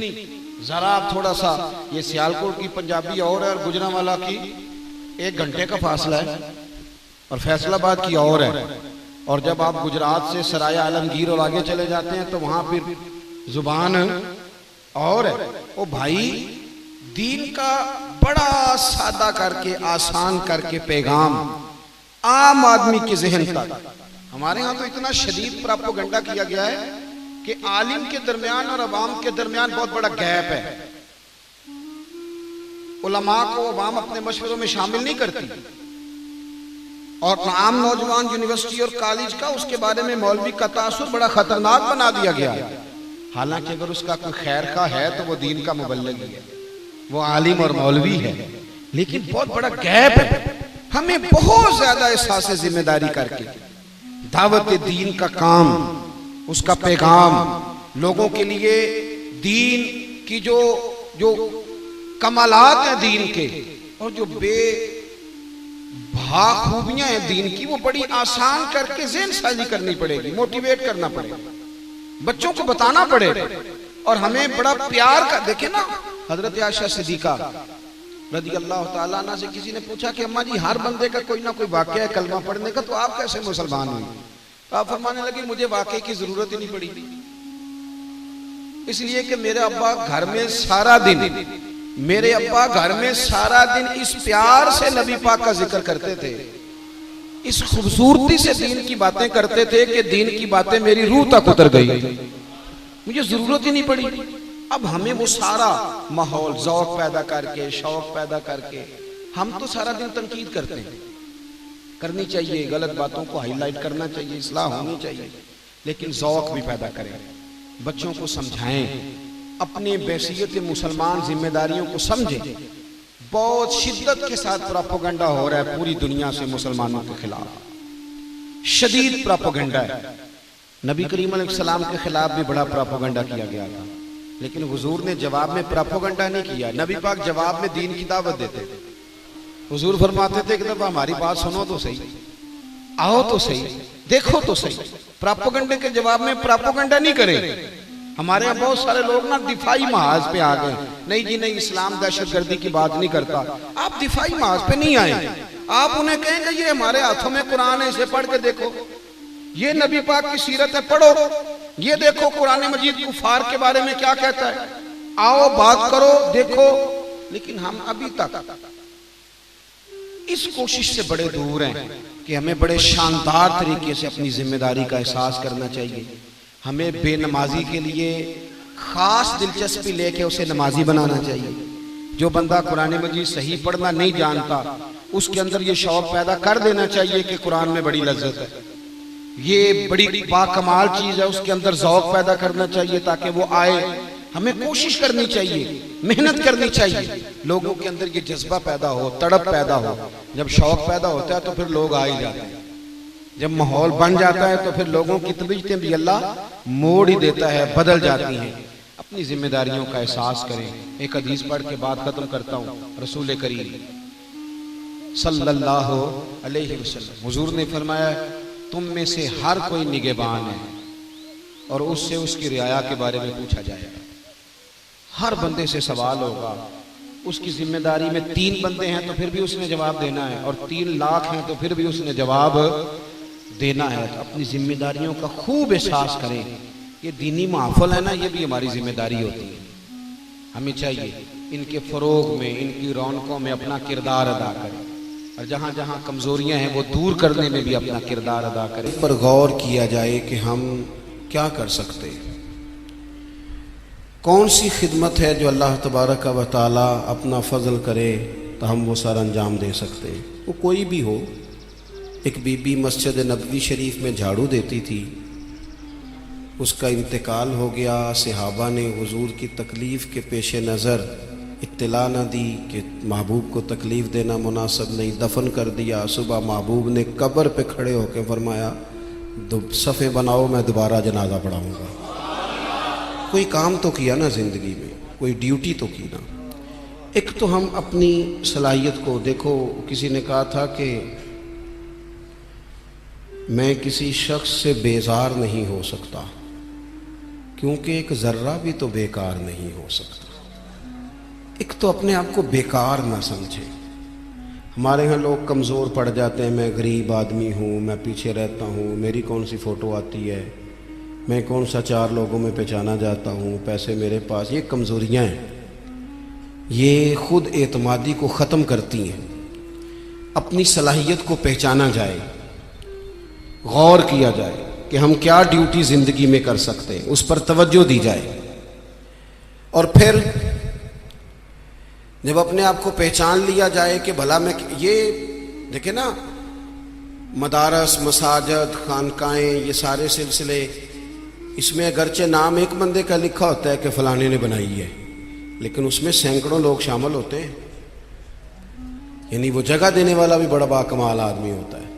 जरा आप थोड़ा सा, ये सियालकोट की पंजाबी और है और गुजरांवाला की 1 घंटे का फासला है, और फैसलाबाद की और है। और जब आप गुजरात से सराय आलमगीर और आगे चले जाते हैं तो वहां फिर जुबान और है। ओ भाई, दीन का बड़ा सादा करके, आसान करके पैगाम आम आदमी के जहन तक। हमारे यहाँ तो इतना शदीद प्रोपेगेंडा किया गया है कि आलिम के दरमियान और अवाम के दरमियान बहुत बड़ा गैप है। उलमा को अवाम अपने मशवरों में शामिल नहीं करती, और आम नौजवान यूनिवर्सिटी और कॉलेज का उसके बारे में मौलवी का तासुर बड़ा खतरनाक बना दिया गया है। हालांकि अगर उसका कोई खैर का है तो वो दीन का मुबल्लिग है, वो आलिम और मौलवी है, लेकिन बहुत बड़ा गैप है। हमें बहुत ज्यादा एहसास जिम्मेदारी करके दावत दीन का काम, उसका पैगाम लोगों के लिए, दीन की जो कमालात हैं दीन के, और जो खूबियां हैं दीन की, वो बड़ी आसान करके ज़हन साजी करनी पड़ेगी, मोटिवेट करना पड़ेगा, बच्चों को बताना पड़ेगा। और हमें बड़ा प्यार का, देखे ना हजरत आयशा सिद्दीका रज़ी अल्लाह ताला अन्हा से किसी ने पूछा कि अम्मा जी, हर बंदे का कोई ना कोई वाक़या है कलमा पढ़ने का, तो आप कैसे मुसलमान हुई? तो आप फरमाने लगी मुझे वाक़े की जरूरत ही नहीं पड़ी, इसलिए कि मेरे अब्बा घर में सारा दिन इस प्यार से नबी पाक का जिक्र करते थे, इस खूबसूरती से दीन की बातें करते थे कि दीन की बातें मेरी रूह तक उतर गई, मुझे जरूरत ही नहीं पड़ी। अब हमें वो सारा माहौल ज़ौक़ पैदा करके, शौक पैदा करके, हम तो सारा दिन तनकीद करते हैं, करनी चाहिए, गलत बातों को हाईलाइट करना चाहिए, इस्लाह होनी चाहिए, लेकिन ज़ौक़ भी पैदा करें, बच्चों को समझाएं, अपने बैसियत मुसलमान जिम्मेदारियों को समझें। बहुत शिद्दत के साथ प्रोपेगेंडा हो रहा है पूरी दुनिया से मुसलमानों के खिलाफ, शदीद प्रोपेगेंडा है। नबी करीम अलैहिस्सलाम के खिलाफ भी बड़ा प्रोपेगेंडा किया गया था, लेकिन हुजूर ने जवाब में प्रोपेगेंडा नहीं किया। नबी पाक जवाब में दीन की दावत देते थे। हुजूर फरमाते थे कि दफा हमारी बात सुनो तो सही, आओ तो सही, देखो तो सही। प्रोपेगेंडे के जवाब में प्रोपेगेंडा नहीं करे। हमारे यहाँ बहुत सारे लोग ना दिफाई महाज पे आ गए, नहीं जी नहीं, इस्लाम दहशतगर्दी की बात नहीं करता। आप दिफाई महाज पे नहीं आए, आप उन्हें कहेंगे ये हमारे हाथों में कुरान है, इसे पढ़ के देखो, ये नबी पाक की सीरत है, पढ़ो, ये देखो कुरान मजीद कुफार के बारे में क्या कहता है, आओ बात करो, देखो। लेकिन हम अभी तक इस कोशिश से बड़े दूर हैं कि हमें बड़े शानदार तरीके से अपनी जिम्मेदारी का एहसास करना चाहिए। हमें बेनमाजी के लिए खास दिलचस्पी लेके उसे नमाजी बनाना चाहिए। जो बंदा कुरान मजीद सही पढ़ना नहीं जानता, उसके अंदर ये शौक पैदा कर देना चाहिए कि कुरान में बड़ी लज्जत है, ये बड़ी बाकमाल चीज है, उसके अंदर ज़ौक़ पैदा करना चाहिए ताकि वो आए। हमें कोशिश करनी चाहिए, मेहनत करनी चाहिए, लोगों के अंदर ये जज्बा पैदा हो, तड़प पैदा हो। जब शौक पैदा होता है तो फिर लोग आ ही जाते हैं। जब माहौल बन जाता है तो फिर लोगों की तबीयतें भी अल्लाह मोड़ ही देता है, बदल जाती हैं। अपनी जिम्मेदारियों का एहसास करें। एक हदीस पढ़ के बात खत्म करता हूँ। रसूल करीम सल्लल्लाहु अलैहि वसल्लम हुजूर ने फरमाया, तुम में से हर कोई निगहबान है और उससे उसकी रियाया के बारे में पूछा जाएगा। हर बंदे से सवाल होगा। उसकी जिम्मेदारी में 3 बंदे हैं तो फिर भी उसने जवाब देना है, और 3 लाख हैं तो फिर भी उसने जवाब देना है। तो अपनी जिम्मेदारियों का खूब एहसास करें। ये दीनी महफिल है ना, ये भी हमारी जिम्मेदारी होती है। हमें चाहिए इनके फरोग में, इनकी रौनकों में अपना किरदार अदा करें, और जहाँ जहाँ कमजोरियां हैं वो दूर करने में भी अपना किरदार अदा करें। इस पर गौर किया जाए कि हम क्या कर सकते हैं, कौन सी खिदमत है जो अल्लाह तबारक व तआला अपना फजल करे तो हम वो सर अंजाम दे सकते हैं। वो कोई भी हो। एक बीबी मस्जिद नबवी शरीफ में झाड़ू देती थी, उसका इंतकाल हो गया। सहाबा ने हुजूर की तकलीफ़ के पेश नज़र इत्तला न दी कि महबूब को तकलीफ़ देना मुनासिब नहीं, दफन कर दिया। सुबह महबूब ने कब्र पे खड़े होकर फरमाया, सफ़े बनाओ, मैं दोबारा जनाजा पढ़ाऊँगा। कोई काम तो किया ना ज़िंदगी में, कोई ड्यूटी तो की ना। एक तो हम अपनी सलाहियत को देखो। किसी ने कहा था कि मैं किसी शख्स से बेजार नहीं हो सकता, क्योंकि एक ज़र्रा भी तो बेकार नहीं हो सकता। एक तो अपने आप को बेकार ना समझे। हमारे यहाँ लोग कमज़ोर पड़ जाते हैं, मैं गरीब आदमी हूँ, मैं पीछे रहता हूँ, मेरी कौन सी फ़ोटो आती है, मैं कौन सा 4 लोगों में पहचाना जाता हूँ, पैसे मेरे पास। ये कमज़ोरियाँ हैं, ये ख़ुद एतमादी को ख़त्म करती हैं। अपनी सलाहियत को पहचाना जाए, गौर किया जाए कि हम क्या ड्यूटी ज़िंदगी में कर सकते हैं, उस पर तवज्जो दी जाए। और फिर जब अपने आप को पहचान लिया जाए कि भला मैं, ये देखे ना, मदारस, मसाजिद, खानकाएँ, ये सारे सिलसिले, इसमें अगरचे नाम एक बंदे का लिखा होता है कि फलाने ने बनाई है, लेकिन उसमें सैकड़ों लोग शामिल होते हैं। यानी वो जगह देने वाला भी बड़ा बाकमाल आदमी होता है,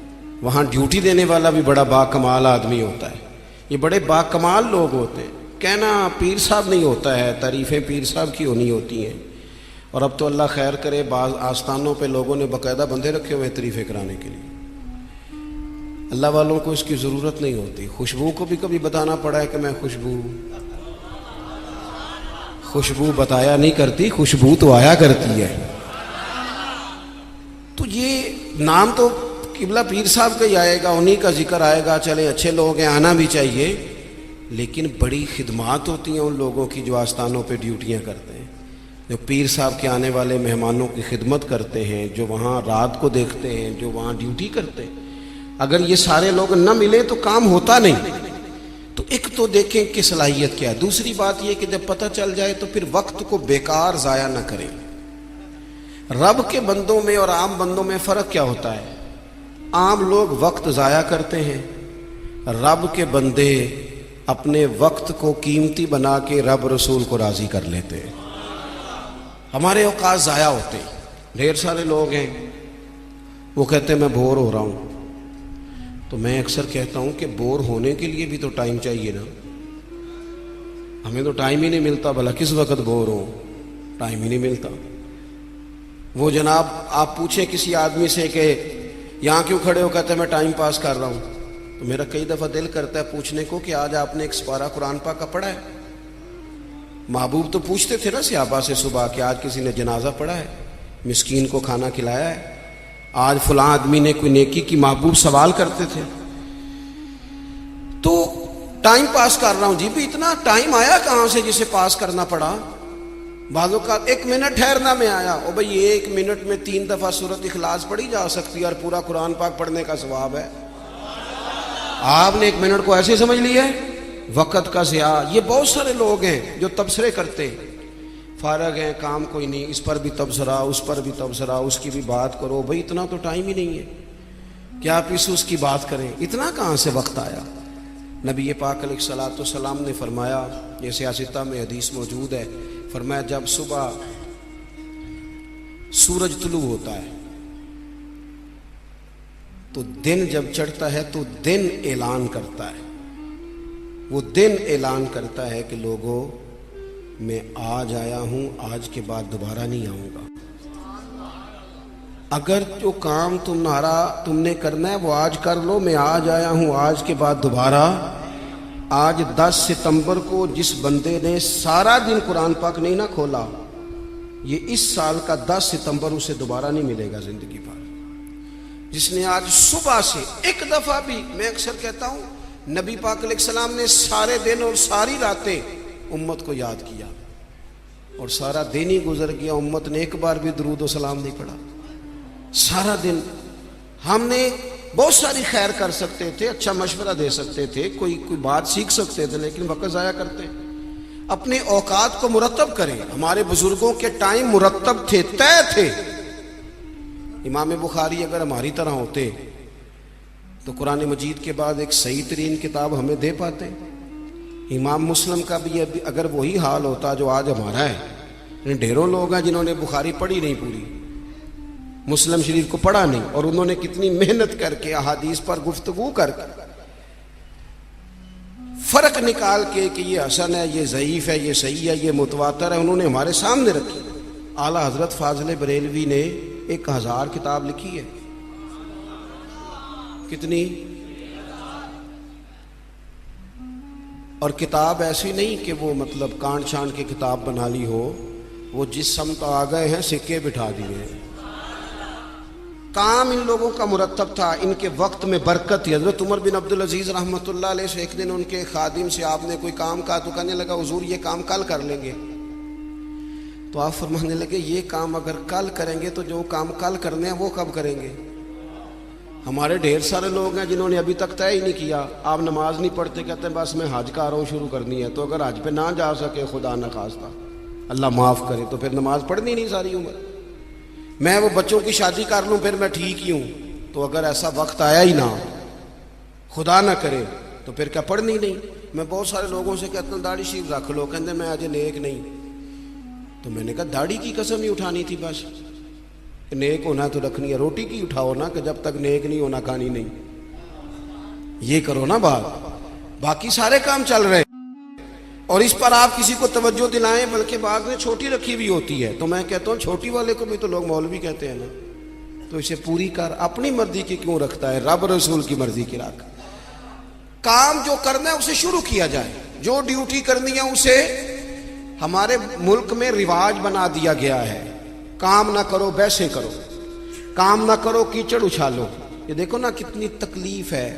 वहाँ ड्यूटी देने वाला भी बड़ा बाकमाल आदमी होता है। ये बड़े बाकमाल लोग होते हैं। कहना पीर साहब नहीं होता है, तारीफ़ें पीर साहब की होनी होती हैं। और अब तो अल्लाह खैर करे, बाज़ आस्थानों पे लोगों ने बाकायदा बंदे रखे हुए हैं तारीफ़ें कराने के लिए। अल्लाह वालों को इसकी ज़रूरत नहीं होती। खुशबू को भी कभी बताना पड़ा है कि मैं खुशबू बताया नहीं करती, खुशबू तो आया करती है। तो ये नाम तो किबला पीर साहब का ही आएगा, उन्हीं का जिक्र आएगा। चले अच्छे लोग हैं, आना भी चाहिए, लेकिन बड़ी खिदमात होती हैं उन लोगों की जो आस्थानों पे ड्यूटियां करते हैं, जो पीर साहब के आने वाले मेहमानों की खिदमत करते हैं, जो वहाँ रात को देखते हैं, जो वहाँ ड्यूटी करते हैं। अगर ये सारे लोग न मिले तो काम होता नहीं। तो एक तो देखें कि सलाहियत क्या है। दूसरी बात यह कि जब पता चल जाए तो फिर वक्त को बेकार ज़ाया न करें। रब के बंदों में और आम बंदों में फ़र्क क्या होता है? आम लोग वक्त ज़ाया करते हैं, रब के बंदे अपने वक्त को कीमती बना के रब रसूल को राज़ी कर लेते हैं। हमारे औकात ज़ाया होते हैं। ढेर सारे लोग हैं, वो कहते हैं मैं बोर हो रहा हूँ। तो मैं अक्सर कहता हूँ कि बोर होने के लिए भी तो टाइम चाहिए ना। हमें तो टाइम ही नहीं मिलता, भला किस वक्त बोर हो, टाइम ही नहीं मिलता। वो जनाब आप पूछें किसी आदमी से कि यहाँ क्यों खड़े हो, कहते हैं मैं टाइम पास कर रहा हूँ। तो मेरा कई दफ़ा दिल करता है पूछने को कि आज आपने एक पारा कुरान पाक का पढ़ा है? महबूब तो पूछते थे ना सहाबा से सुबह कि आज किसी ने जनाजा पढ़ा है, मिस्कीन को खाना खिलाया है, आज फलां आदमी ने कोई नेकी की। महबूब सवाल करते थे। तो टाइम पास कर रहा हूं जी, भी इतना टाइम आया कहां से जिसे पास करना पड़ा? बाजों का 1 मिनट ठहरना में आया। ओ भाई 1 मिनट में 3 दफा सूरत इखलास पढ़ी जा सकती है और पूरा कुरान पाक पढ़ने का सवाब है। आपने 1 मिनट को ऐसे समझ लिया है, वक़्त का ज़िया। ये बहुत सारे लोग हैं जो तबसरे करते हैं, फारग हैं, काम कोई नहीं, इस पर भी तबसरा, उस पर भी तबसरा, उसकी भी बात करो। भाई इतना तो टाइम ही नहीं है कि आप उसकी बात करें। इतना कहाँ से वक्त आया? नबी पाक अलैहिस्सलाम ने फरमाया, ये सियासता में हदीस मौजूद है, फरमाया जब सुबह सूरज तुलू होता है तो दिन जब चढ़ता है तो दिन ऐलान करता है, वो दिन ऐलान करता है कि लोगों मैं आज आया हूं, आज के बाद दोबारा नहीं आऊंगा। अगर जो काम तुमने करना है वो आज कर लो, मैं आज आया हूं, आज के बाद दोबारा। आज 10 सितंबर को जिस बंदे ने सारा दिन कुरान पाक नहीं ना खोला, ये इस साल का 10 सितंबर उसे दोबारा नहीं मिलेगा जिंदगी भर। जिसने आज सुबह से एक दफा भी, मैं अक्सर कहता हूं, नबी पाक अलैहिस्सलाम ने सारे दिन और सारी रातें उम्मत को याद किया, और सारा दिन ही गुजर गया, उम्मत ने एक बार भी दुरूद और सलाम नहीं पढ़ा। सारा दिन हमने बहुत सारी खैर कर सकते थे, अच्छा मशवरा दे सकते थे, कोई बात सीख सकते थे, लेकिन वक्त ज़ाया करते। अपने औकात को मुरत्तब करें। हमारे बुजुर्गों के टाइम मुरत्तब थे, तय थे। इमाम बुखारी अगर हमारी तरह होते तो कुरान मजीद के बाद एक सही तरीन किताब हमें दे पाते। इमाम मुस्लिम का भी अगर वही हाल होता जो आज हमारा है। ढेरों लोग हैं जिन्होंने बुखारी पढ़ी नहीं पूरी, मुस्लिम शरीफ को पढ़ा नहीं, और उन्होंने कितनी मेहनत करके अहादीस पर गुफ्तगू करके फर्क निकाल के कि ये हसन है, ये ज़ईफ है, ये सही है, ये मुतवातर है, उन्होंने हमारे सामने रखी। आला हजरत फाजिल बरेलवी ने 1000 किताब लिखी है। कितनी? और किताब ऐसी नहीं कि वो मतलब कांड छांड की किताब बना ली हो, वो जिस समत आ गए हैं सिक्के बिठा दिए हैं। काम इन लोगों का मुरत्तब था, इनके वक्त में बरकत थी। हज़रत उमर बिन अब्दुल अजीज रहमतुल्लाह अलैह से एक दिन उनके खादिम से आपने कोई काम कहा तो कहने लगा, हुजूर ये काम कल कर लेंगे। तो आप फरमाने लगे, ये काम अगर कल करेंगे तो जो काम कल करने हैं वो कब करेंगे? हमारे ढेर सारे लोग हैं जिन्होंने अभी तक तय ही नहीं किया। आप नमाज नहीं पढ़ते, कहते हैं बस मैं हज का रहा हूँ, शुरू करनी है। तो अगर हज पे ना जा सके, खुदा न खास्ता, अल्लाह माफ़ करे, तो फिर नमाज पढ़नी नहीं सारी उम्र। मैं वो बच्चों की शादी कर लूँ फिर मैं ठीक ही हूँ, तो अगर ऐसा वक्त आया ही ना, खुदा ना करे, तो फिर क्या पढ़नी नहीं। मैं बहुत सारे लोगों से कहता हूँ दाढ़ी शीफ रख लो, कहते मैं आज नेक नहीं। तो मैंने कहा दाढ़ी की कसम ही उठानी थी, बस नेक होना तो रखनी है, रोटी की उठाओ ना, कि जब तक नेक नहीं होना खानी नहीं, ये करो ना बात। बाकी सारे काम चल रहे और इस पर आप किसी को तवज्जो दिलाएं, बल्कि बाद में छोटी रखी भी होती है। तो मैं कहता हूँ छोटी वाले को भी तो लोग मौलवी कहते हैं ना, तो इसे पूरी कर। अपनी मर्जी की क्यों रखता है, रब रसूल की मर्जी की रख। काम जो करना है उसे शुरू किया जाए, जो ड्यूटी करनी है उसे। हमारे मुल्क में रिवाज बना दिया गया है, काम ना करो वैसे करो, काम ना करो कीचड़ उछालो। ये देखो ना कितनी तकलीफ है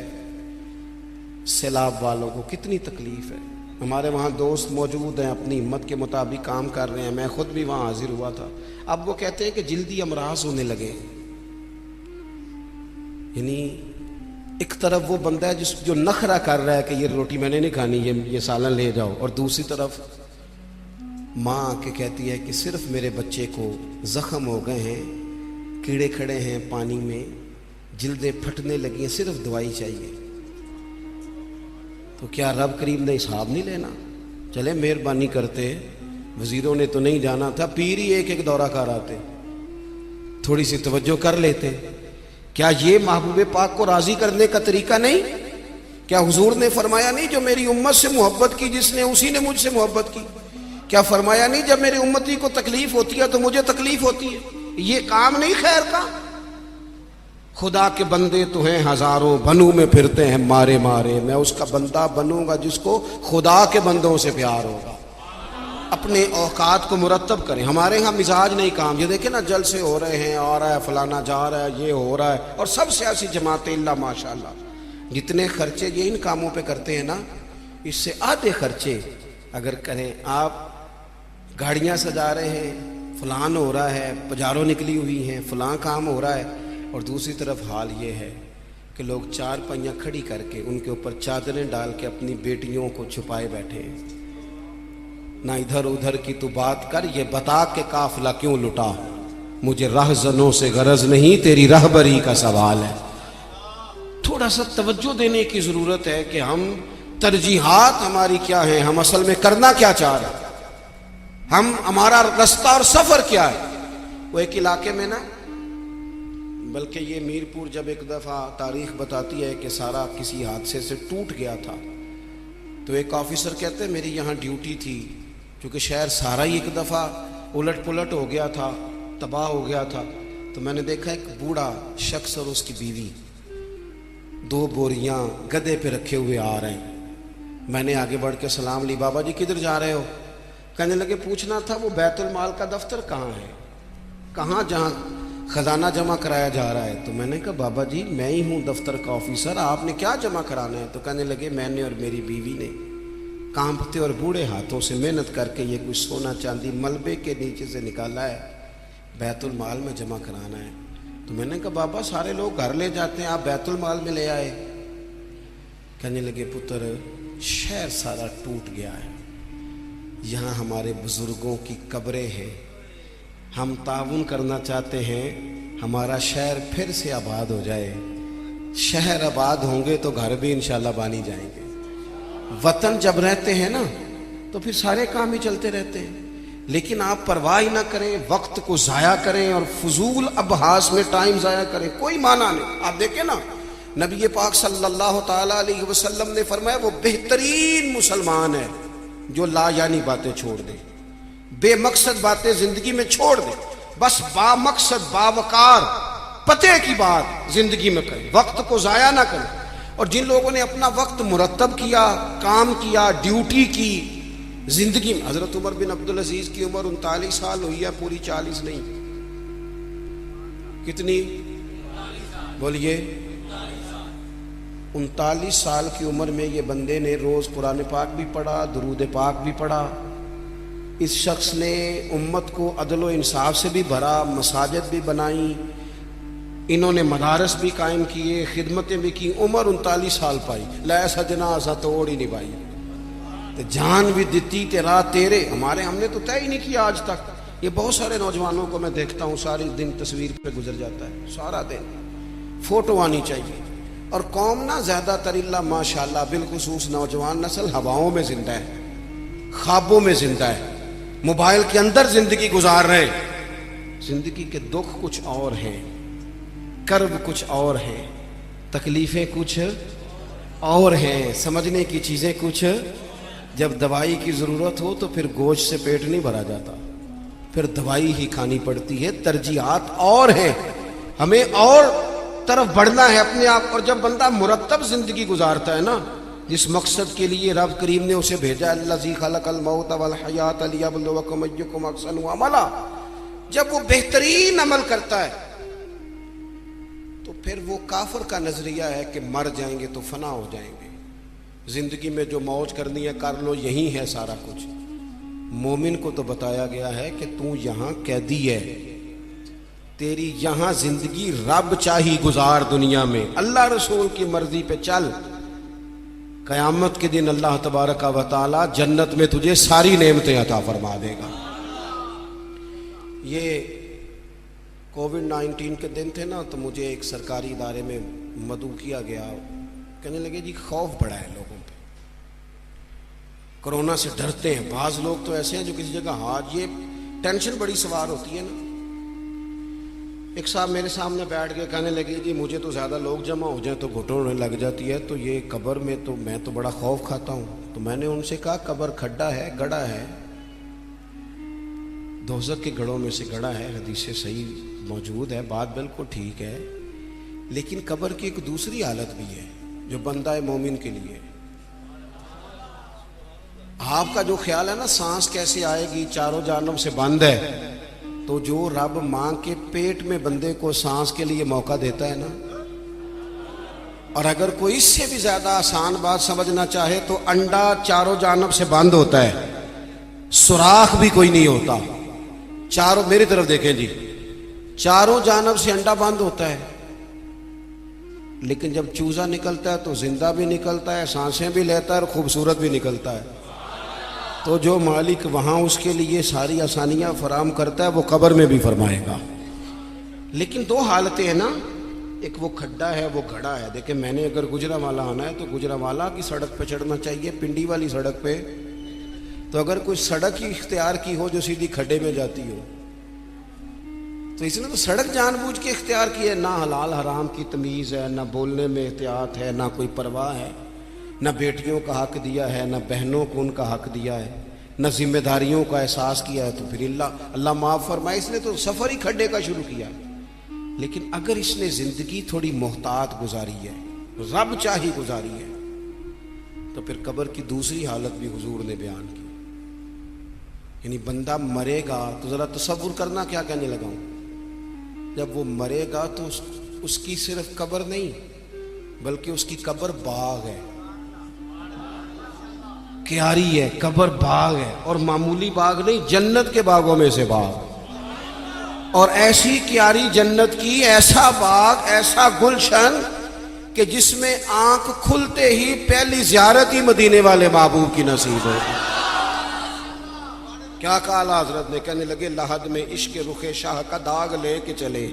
सैलाब वालों को, कितनी तकलीफ है। हमारे वहाँ दोस्त मौजूद हैं, अपनी हिम्मत के मुताबिक काम कर रहे हैं, मैं खुद भी वहाँ हाजिर हुआ था। अब वो कहते हैं कि जल्दी अमराज होने लगे। यानी एक तरफ वो बंदा है जो नखरा कर रहा है कि ये रोटी मैंने नहीं खानी, ये सालन ले जाओ, और दूसरी तरफ माँ आके कहती है कि सिर्फ मेरे बच्चे को जख्म हो गए हैं, कीड़े खड़े हैं पानी में, जिल्दें फटने लगी हैं, सिर्फ दवाई चाहिए। तो क्या रब करीम ने हिसाब नहीं लेना? चले मेहरबानी करते, वजीरों ने तो नहीं जाना था, पीर ही एक एक दौरा कर आते, थोड़ी सी तवज्जो कर लेते। क्या ये महबूब पाक को राजी करने का तरीका नहीं? क्या हुजूर ने फरमाया नहीं जो मेरी उम्मत से मोहब्बत की जिसने, उसी ने मुझसे मोहब्बत की? क्या फरमाया नहीं जब मेरी उम्मती को तकलीफ होती है तो मुझे तकलीफ होती है? ये काम नहीं खैर का? खुदा के बंदे तो हैं हजारों, बनू में फिरते हैं मारे मारे। मैं उसका बंदा बनूंगा जिसको खुदा के बंदों से प्यार होगा। अपने औकात को मुरत्तब करें। हमारे यहाँ मिजाज नहीं काम, ये देखे ना जलसे हो रहे हैं, आ रहा है फलाना, जा रहा है, ये हो रहा है, और सब सियासी जमातें इल्ला माशाल्लाह जितने खर्चे ये इन कामों पे करते हैं ना, इससे आधे खर्चे अगर करें। आप गाड़ियाँ सजा रहे हैं, फलान हो रहा है, पजारों निकली हुई हैं, फलां काम हो रहा है, और दूसरी तरफ हाल ये है कि लोग चार पहियाँ खड़ी करके उनके ऊपर चादरें डाल के अपनी बेटियों को छुपाए बैठे हैं। ना इधर उधर की तू बात कर, ये बता के काफिला क्यों लुटा, मुझे रहजनों से गरज नहीं, तेरी रहबरी का सवाल है। थोड़ा सा तवज्जो देने की जरूरत है कि हम तरजीहात हमारी क्या है, हम असल में करना क्या चाह रहे हैं, हम हमारा रास्ता और सफर क्या है। वो एक इलाके में ना, बल्कि ये मीरपुर जब एक दफ़ा तारीख बताती है कि सारा किसी हादसे से टूट गया था, तो एक ऑफिसर कहते हैं मेरी यहाँ ड्यूटी थी, क्योंकि शहर सारा ही एक दफ़ा उलट पुलट हो गया था, तबाह हो गया था। तो मैंने देखा एक बूढ़ा शख्स और उसकी बीवी 2 बोरियां गधे पे रखे हुए आ रहे हैं। मैंने आगे बढ़ के सलाम ली, बाबा जी किधर जा रहे हो? कहने लगे पूछना था वो बैतुल माल का दफ्तर कहाँ है, कहाँ जहाँ खजाना जमा कराया जा रहा है। तो मैंने कहा बाबा जी मैं ही हूँ दफ्तर का ऑफिसर, आपने क्या जमा कराना है? तो कहने लगे मैंने और मेरी बीवी ने कांपते और बूढ़े हाथों से मेहनत करके ये कुछ सोना चांदी मलबे के नीचे से निकाला है, बैतुल माल में जमा कराना है। तो मैंने कहा बाबा सारे लोग घर ले जाते हैं, आप बैतुल माल में ले आए। कहने लगे पुत्र शहर सारा टूट गया है, यहाँ हमारे बुजुर्गों की कब्रें हैं, हम ताउन करना चाहते हैं हमारा शहर फिर से आबाद हो जाए। शहर आबाद होंगे तो घर भी इंशाल्लाह बानी जाएंगे। वतन जब रहते हैं ना तो फिर सारे काम ही चलते रहते हैं। लेकिन आप परवाह ही ना करें, वक्त को ज़ाया करें और फजूल अबहास में टाइम ज़ाया करें, कोई माना नहीं। आप देखें ना नबी पाक सल्लल्लाहु ताला अलैहि वसल्लम ने फरमाया वो बेहतरीन मुसलमान है जो ला यानी बातें छोड़ दे, बेमकसद बातें जिंदगी में छोड़ दे, बस बामकसद बावकार पते की बात जिंदगी में करें, वक्त को ज़ाया ना करें। और जिन लोगों ने अपना वक्त मुरतब किया, काम किया, ड्यूटी की जिंदगी में, हजरत उमर बिन अब्दुल अजीज की उम्र 39 साल हुई है, पूरी 40 नहीं। कितनी बोलिए? 39 साल की उम्र में ये बंदे ने रोज कुरान पाक भी पढ़ा, दुरूद पाक भी पढ़ा। इस शख्स ने उम्मत को अदल व इंसाफ से भी भरा, मसाजिद भी बनाई, इन्होंने मदारस भी कायम किए, खिदमतें भी की। उम्र 39 साल पाई, लै सजना सा तोड़ ही निभाई, तो जान भी दिती तेरा तेरे। हमने तो तय ही नहीं किया आज तक। ये बहुत सारे नौजवानों को मैं देखता हूँ सारी दिन तस्वीर पे गुजर जाता है, सारा दिन फोटो आनी चाहिए। और कौम ना ज्यादातर इल्ला माशाल्लाह बिलखुसूस नौजवान नस्ल हवाओं में जिंदा है, ख्वाबों में जिंदा है, मोबाइल के अंदर जिंदगी गुजार रहे हैं। जिंदगी के दुख कुछ और हैं, कर्ब कुछ और हैं, तकलीफें कुछ और हैं, समझने की चीजें कुछ। जब दवाई की जरूरत हो तो फिर गोश्त से पेट नहीं भरा जाता, फिर दवाई ही खानी पड़ती है। तरजीहात और हैं, हमें और तरफ बढ़ना है अपने आप। और जब बंदा मुरत्तब जिंदगी गुजारता है ना, जिस मकसद के लिए रब करीम ने उसे भेजा, अल्लज़ी खलक़ल मौत वल हयात लियब्लुवकुम अय्युकुम अहसनु अमला, जब वो बेहतरीन अमल करता है तो फिर वो काफिर का नजरिया है कि मर जाएंगे तो फना हो जाएंगे, जिंदगी में जो मौज करनी है कर लो, यही है सारा कुछ। मोमिन को तो बताया गया है कि तू यहाँ कैदी है, तेरी यहाँ जिंदगी रब चाही गुजार दुनिया में, अल्लाह रसूल की मर्जी पे चल। कयामत के दिन अल्लाह तबारक व तआला जन्नत में तुझे सारी नेमतें अता फरमा देगा। ये कोविड-19 के दिन थे ना, तो मुझे एक सरकारी इदारे में मदऊ किया गया। कहने लगे जी खौफ बढ़ा है लोगों पे, कोरोना से डरते हैं। बाज लोग तो ऐसे हैं जो किसी जगह हाथ, ये टेंशन बड़ी सवार होती है ना। एक साहब मेरे सामने बैठ के कहने लगे जी मुझे तो ज़्यादा लोग जमा हो जाए तो घुटन होने लग जाती है, तो ये कब्र में तो मैं तो बड़ा खौफ खाता हूँ। तो मैंने उनसे कहा कब्र खड्डा है, गड़ा है, दोज़ख के गढ़ों में से गड़ा है, हदीसें सही मौजूद है, बात बिल्कुल ठीक है। लेकिन कब्र की एक दूसरी हालत भी है जो बंदा है मोमिन के लिए। आपका जो ख्याल है ना सांस कैसे आएगी, चारों जानब से बंद है, तो जो रब मां के पेट में बंदे को सांस के लिए मौका देता है ना, और अगर कोई इससे भी ज्यादा आसान बात समझना चाहे तो अंडा चारों जानब से बंद होता है, सुराख भी कोई नहीं होता। चारों, मेरी तरफ देखें जी, चारों जानब से अंडा बंद होता है, लेकिन जब चूजा निकलता है तो जिंदा भी निकलता है, सांसें भी लेता है और खूबसूरत भी निकलता है। तो जो मालिक वहाँ उसके लिए सारी आसानियाँ फराम करता है वो कब्र में भी फरमाएगा। लेकिन दो हालतें हैं ना, एक वो खड्डा है, वो घड़ा है। देखिए मैंने अगर गुजरावाला आना है तो गुजरावाला की सड़क पे चढ़ना चाहिए, पिंडी वाली सड़क पे। तो अगर कोई सड़क ही इख्तियार की हो जो सीधी खड्डे में जाती हो, तो इसने तो सड़क जानबूझ के इख्तियार की है। ना हलाल हराम की तमीज़ है, ना बोलने में एहतियात है, ना कोई परवाह है, ना बेटियों का हक दिया है, ना बहनों को उनका हक दिया है। न जिम्मेदारियों का एहसास किया है, तो फिर अल्लाह माफ फरमाए, इसने तो सफर ही खड्डे का शुरू किया। लेकिन अगर इसने जिंदगी थोड़ी मोहतात गुजारी है, रब चाही गुजारी है, तो फिर कब्र की दूसरी हालत भी हुजूर ने बयान की। यानी बंदा मरेगा तो जरा तसव्वुर करना क्या कहने लगा हूं, जब वो मरेगा तो उसकी सिर्फ कब्र नहीं बल्कि उसकी कब्र बाग है, क्यारी है, कब्र बाग है, और मामूली बाग नहीं, जन्नत के बागों में से बाग। और ऐसी क्यारी जन्नत की, ऐसा बाग, ऐसा गुलशन कि जिसमें आंख खुलते ही पहली ज़ियारत ही मदीने वाले महबूब की नसीब हो। क्या कहा हजरत ने, कहने लगे लहद में इश्क रुखे शाह का दाग लेके चले,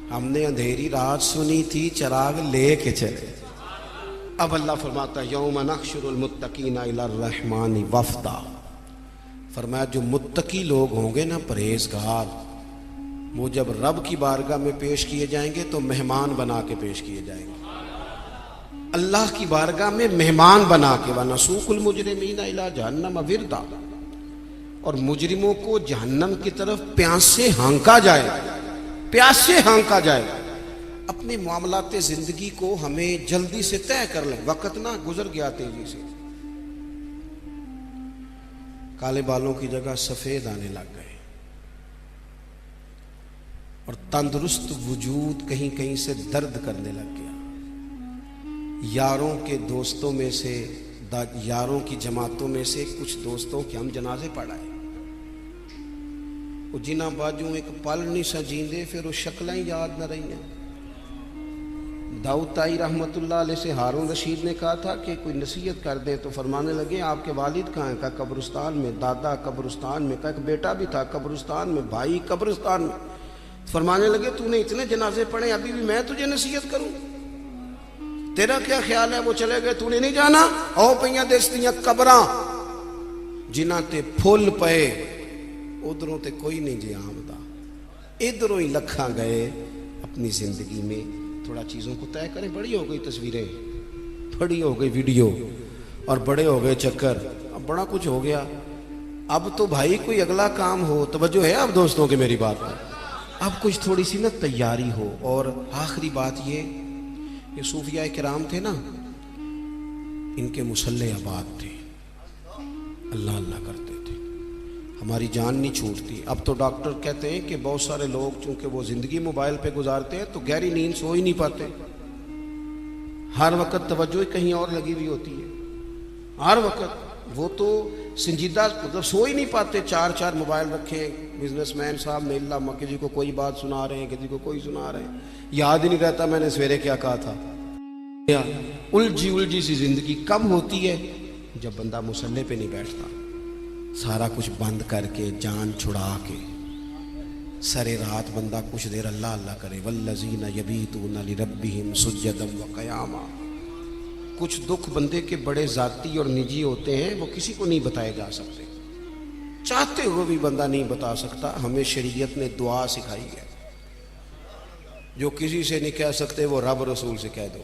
हमने अंधेरी रात सुनी थी चिराग लेके चले। अब अल्लाह फरमाता है यौम नहशुरुल मुत्तकीना इलर रहमानी वफ्दा, फरमाया जो मुत्तकी लोग होंगे ना, परहेजगार, वो जब रब की बारगाह में पेश किए जाएंगे तो मेहमान बना के पेश किए जाएंगे। अल्लाह की बारगाह में मेहमान बना के, वरना सूकुल मुजरिमीना इला जहन्नम विरदा, और मुजरिमों को जहन्नम की तरफ प्यासे हाँका जाए, प्यासे हाँका जाए। अपने मामलाते जिंदगी को हमें जल्दी से तय कर लें, वक्त ना गुजर गया तेजी से। काले बालों की जगह सफेद आने लग गए, और तंदुरुस्त वजूद कहीं कहीं से दर्द करने लग गया। यारों के दोस्तों में से, यारों की जमातों में से कुछ दोस्तों के हम जनाजे पढ़ाए, वो जिना बाजू एक पल नहीं सजींदे, फिर वो शक्लें ही याद न रही हैं। दाऊद ताई रहमतुल्लाह अलैह से हारून रशीद ने कहा था कि कोई नसीहत कर दें, तो फरमाने लगे आपके वालिद कहाँ हैं? का कब्रिस्तान में। दादा कब्रिस्तान में। का एक बेटा भी था कब्रिस्तान में, भाई कब्रिस्तान में। फरमाने लगे तूने इतने जनाजे पढ़े, अभी भी मैं तुझे नसीहत करूं? तेरा क्या ख्याल है? वो चले गए, तूने नहीं जाना? आओ पईया दस्तियां कबरां जिन्हां ते फुल पे, उधरों ते कोई नहीं जे आमदा, इधरों ही लखा गए। अपनी जिंदगी में थोड़ा चीज़ों को तय करें। बड़ी हो गई तस्वीरें, बड़ी हो गई वीडियो, और बड़े हो गए चक्कर, अब बड़ा कुछ हो गया। अब तो भाई कोई अगला काम हो, तवज्जो है अब दोस्तों की मेरी बात पर, अब कुछ थोड़ी सी ना तैयारी हो। और आखिरी बात ये सूफिया किराम थे ना, इनके मुसल्ले आबाद थे, अल्लाह अल्लाह करते थे, हमारी जान नहीं छूटती। अब तो डॉक्टर कहते हैं कि बहुत सारे लोग चूंकि वो जिंदगी मोबाइल पे गुजारते हैं तो गहरी नींद सो ही नहीं पाते, हर वक्त तवज्जो कहीं और लगी हुई होती है, हर वक्त वो तो संजीदा मतलब सो ही नहीं पाते। चार चार मोबाइल रखे, बिजनेसमैन साहब नेल्ला, किसी को कोई बात सुना रहे हैं, किसी को कोई सुना रहे हैं, याद ही नहीं रहता मैंने सवेरे क्या कहा था। उलझी उलझी सी जिंदगी कब होती है? जब बंदा मुसल्ले पे नहीं बैठता, सारा कुछ बंद करके, जान छुड़ा के, सरे रात बंदा कुछ देर अल्लाह अल्लाह करे। वल्लज़ीना यबीतूना लिरब्बिहिम सुज्जदन व क़यामा। कुछ दुख बंदे के बड़े ज़ाती और निजी होते हैं, वो किसी को नहीं बताए जा सकते, चाहते हुए भी बंदा नहीं बता सकता। हमें शरीयत ने दुआ सिखाई है, जो किसी से नहीं कह सकते वो रब रसूल से कह दो।